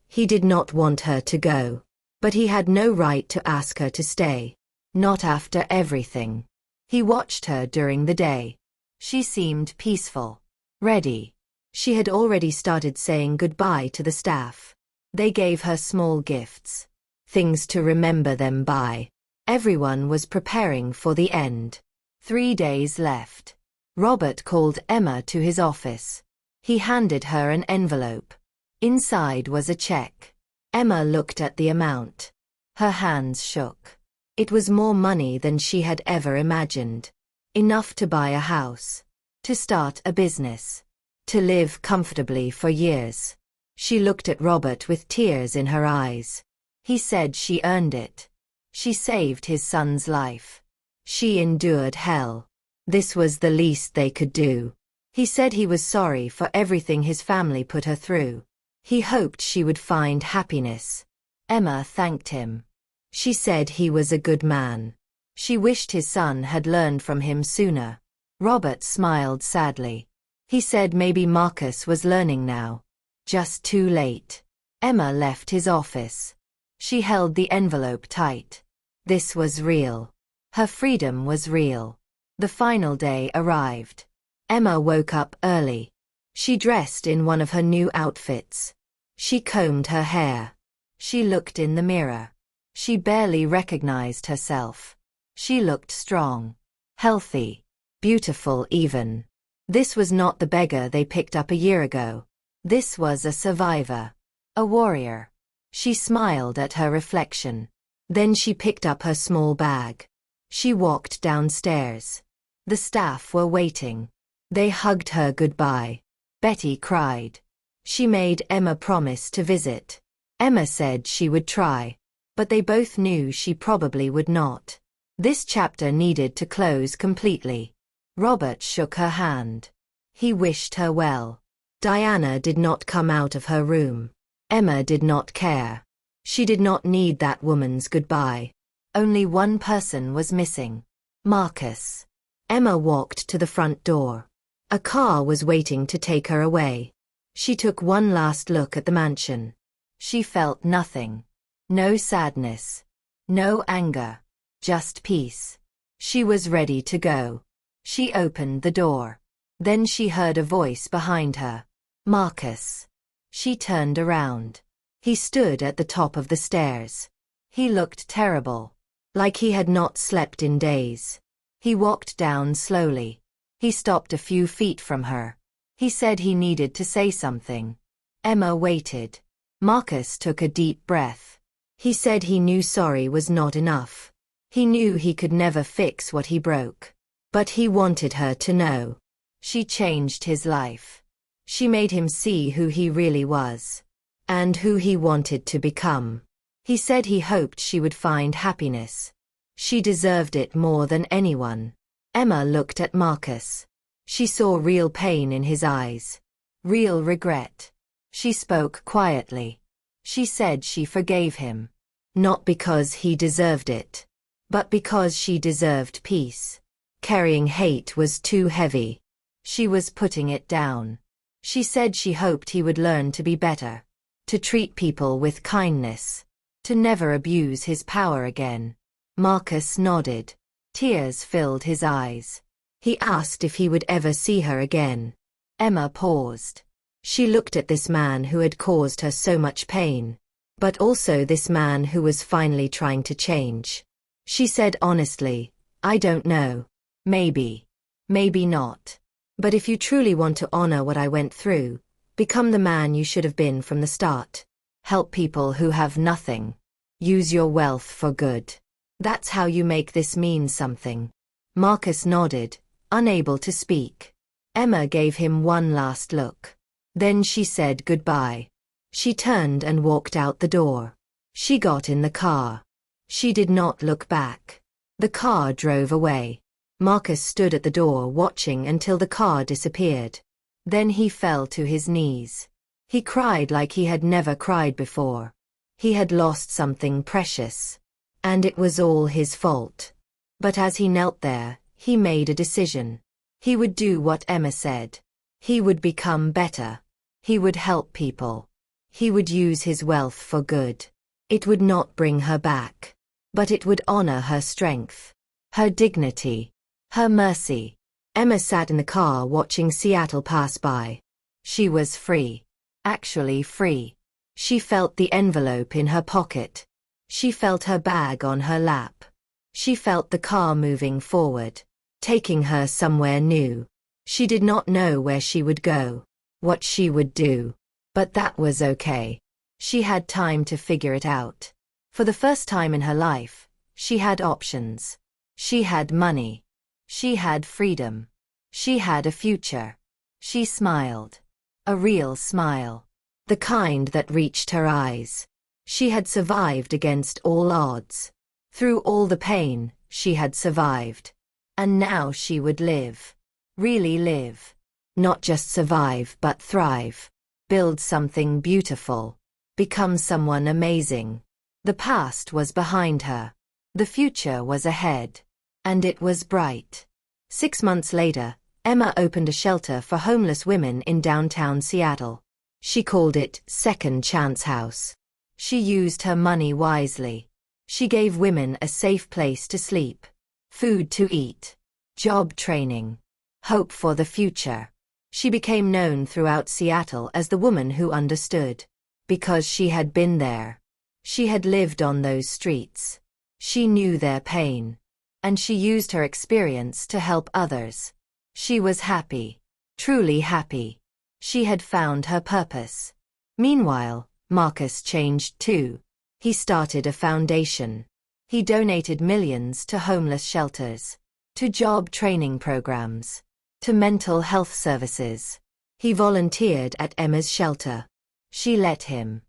He did not want her to go. But he had no right to ask her to stay. Not after everything. He watched her during the day. She seemed peaceful. Ready. She had already started saying goodbye to the staff. They gave her small gifts. Things to remember them by. Everyone was preparing for the end. 3 days left. Robert called Emma to his office. He handed her an envelope. Inside was a check. Emma looked at the amount. Her hands shook. It was more money than she had ever imagined. Enough to buy a house. To start a business. To live comfortably for years. She looked at Robert with tears in her eyes. He said she earned it. She saved his son's life. She endured hell. This was the least they could do. He said he was sorry for everything his family put her through. He hoped she would find happiness. Emma thanked him. She said he was a good man. She wished his son had learned from him sooner. Robert smiled sadly. He said maybe Marcus was learning now. Just too late. Emma left his office. She held the envelope tight. This was real. Her freedom was real. The final day arrived. Emma woke up early. She dressed in one of her new outfits. She combed her hair. She looked in the mirror. She barely recognized herself. She looked strong. Healthy. Beautiful even. This was not the beggar they picked up a year ago. This was a survivor. A warrior. She smiled at her reflection. Then she picked up her small bag. She walked downstairs. The staff were waiting. They hugged her goodbye. Betty cried. She made Emma promise to visit. Emma said she would try. But they both knew she probably would not. This chapter needed to close completely. Robert shook her hand. He wished her well. Diana did not come out of her room. Emma did not care. She did not need that woman's goodbye. Only one person was missing. Marcus. Emma walked to the front door. A car was waiting to take her away. She took one last look at the mansion. She felt nothing. No sadness. No anger. Just peace. She was ready to go. She opened the door. Then she heard a voice behind her. Marcus. She turned around. He stood at the top of the stairs. He looked terrible, like he had not slept in days. He walked down slowly. He stopped a few feet from her. He said he needed to say something. Emma waited. Marcus took a deep breath. He said he knew sorry was not enough. He knew he could never fix what he broke. But he wanted her to know. She changed his life. She made him see who he really was. And who he wanted to become. He said he hoped she would find happiness. She deserved it more than anyone. Emma looked at Marcus. She saw real pain in his eyes. Real regret. She spoke quietly. She said she forgave him. Not because he deserved it, but because she deserved peace. Carrying hate was too heavy. She was putting it down. She said she hoped he would learn to be better. To treat people with kindness. To never abuse his power again. Marcus nodded. Tears filled his eyes. He asked if he would ever see her again. Emma paused. She looked at this man who had caused her so much pain. But also this man who was finally trying to change. She said honestly, I don't know. Maybe. Maybe not. But if you truly want to honor what I went through, become the man you should have been from the start. Help people who have nothing. Use your wealth for good. That's how you make this mean something. Marcus nodded, unable to speak. Emma gave him one last look. Then she said goodbye. She turned and walked out the door. She got in the car. She did not look back. The car drove away. Marcus stood at the door watching until the car disappeared. Then he fell to his knees. He cried like he had never cried before. He had lost something precious. And it was all his fault. But as he knelt there, he made a decision. He would do what Emma said. He would become better. He would help people. He would use his wealth for good. It would not bring her back. But it would honor her strength. Her dignity. Her mercy. Emma sat in the car watching Seattle pass by. She was free. Actually free. She felt the envelope in her pocket. She felt her bag on her lap. She felt the car moving forward, taking her somewhere new. She did not know where she would go, what she would do. But that was okay. She had time to figure it out. For the first time in her life, she had options. She had money. She had freedom. She had a future. She smiled. A real smile. The kind that reached her eyes. She had survived against all odds. Through all the pain, she had survived. And now she would live. Really live. Not just survive but thrive. Build something beautiful. Become someone amazing. The past was behind her. The future was ahead. And it was bright. 6 months later, Emma opened a shelter for homeless women in downtown Seattle. She called it Second Chance House. She used her money wisely. She gave women a safe place to sleep, food to eat, job training, hope for the future. She became known throughout Seattle as the woman who understood. Because she had been there. She had lived on those streets. She knew their pain. And she used her experience to help others. She was happy. Truly happy. She had found her purpose. Meanwhile, Marcus changed too. He started a foundation. He donated millions to homeless shelters, to job training programs, to mental health services. He volunteered at Emma's shelter. She let him.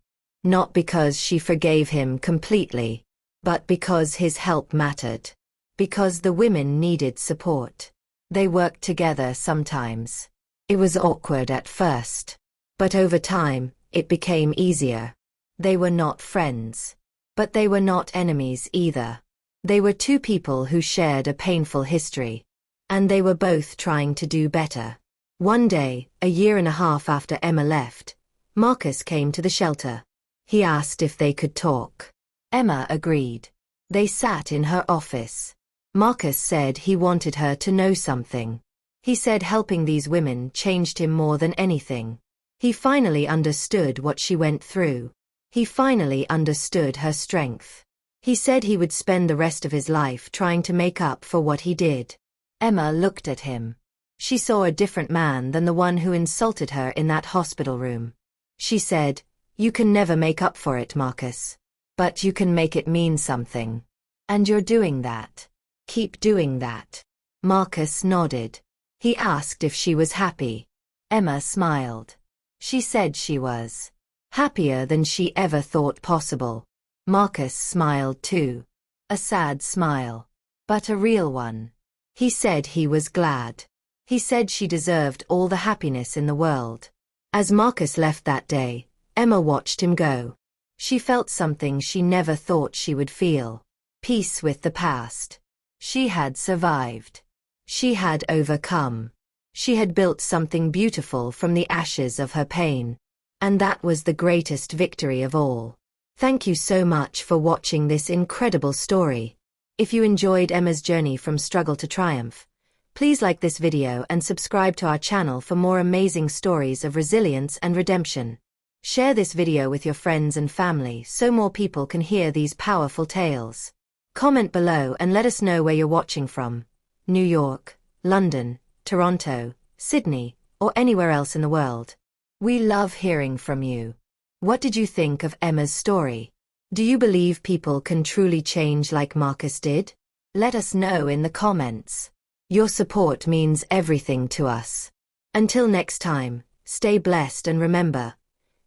Not because she forgave him completely, but because his help mattered. Because the women needed support. They worked together sometimes. It was awkward at first. But over time, it became easier. They were not friends. But they were not enemies either. They were two people who shared a painful history. And they were both trying to do better. One day, a year and a half after Emma left, Marcus came to the shelter. He asked if they could talk. Emma agreed. They sat in her office. Marcus said he wanted her to know something. He said helping these women changed him more than anything. He finally understood what she went through. He finally understood her strength. He said he would spend the rest of his life trying to make up for what he did. Emma looked at him. She saw a different man than the one who insulted her in that hospital room. She said, "You can never make up for it, Marcus. But you can make it mean something. And you're doing that. Keep doing that." Marcus nodded. He asked if she was happy. Emma smiled. She said she was. Happier than she ever thought possible. Marcus smiled too. A sad smile. But a real one. He said he was glad. He said she deserved all the happiness in the world. As Marcus left that day, Emma watched him go. She felt something she never thought she would feel. Peace with the past. She had survived. She had overcome. She had built something beautiful from the ashes of her pain. And that was the greatest victory of all. Thank you so much for watching this incredible story. If you enjoyed Emma's journey from struggle to triumph, please like this video and subscribe to our channel for more amazing stories of resilience and redemption. Share this video with your friends and family so more people can hear these powerful tales. Comment below and let us know where you're watching from. New York, London, Toronto, Sydney, or anywhere else in the world. We love hearing from you. What did you think of Emma's story? Do you believe people can truly change like Marcus did? Let us know in the comments. Your support means everything to us. Until next time, stay blessed and remember,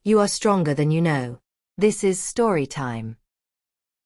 you are stronger than you know. This is Story Time.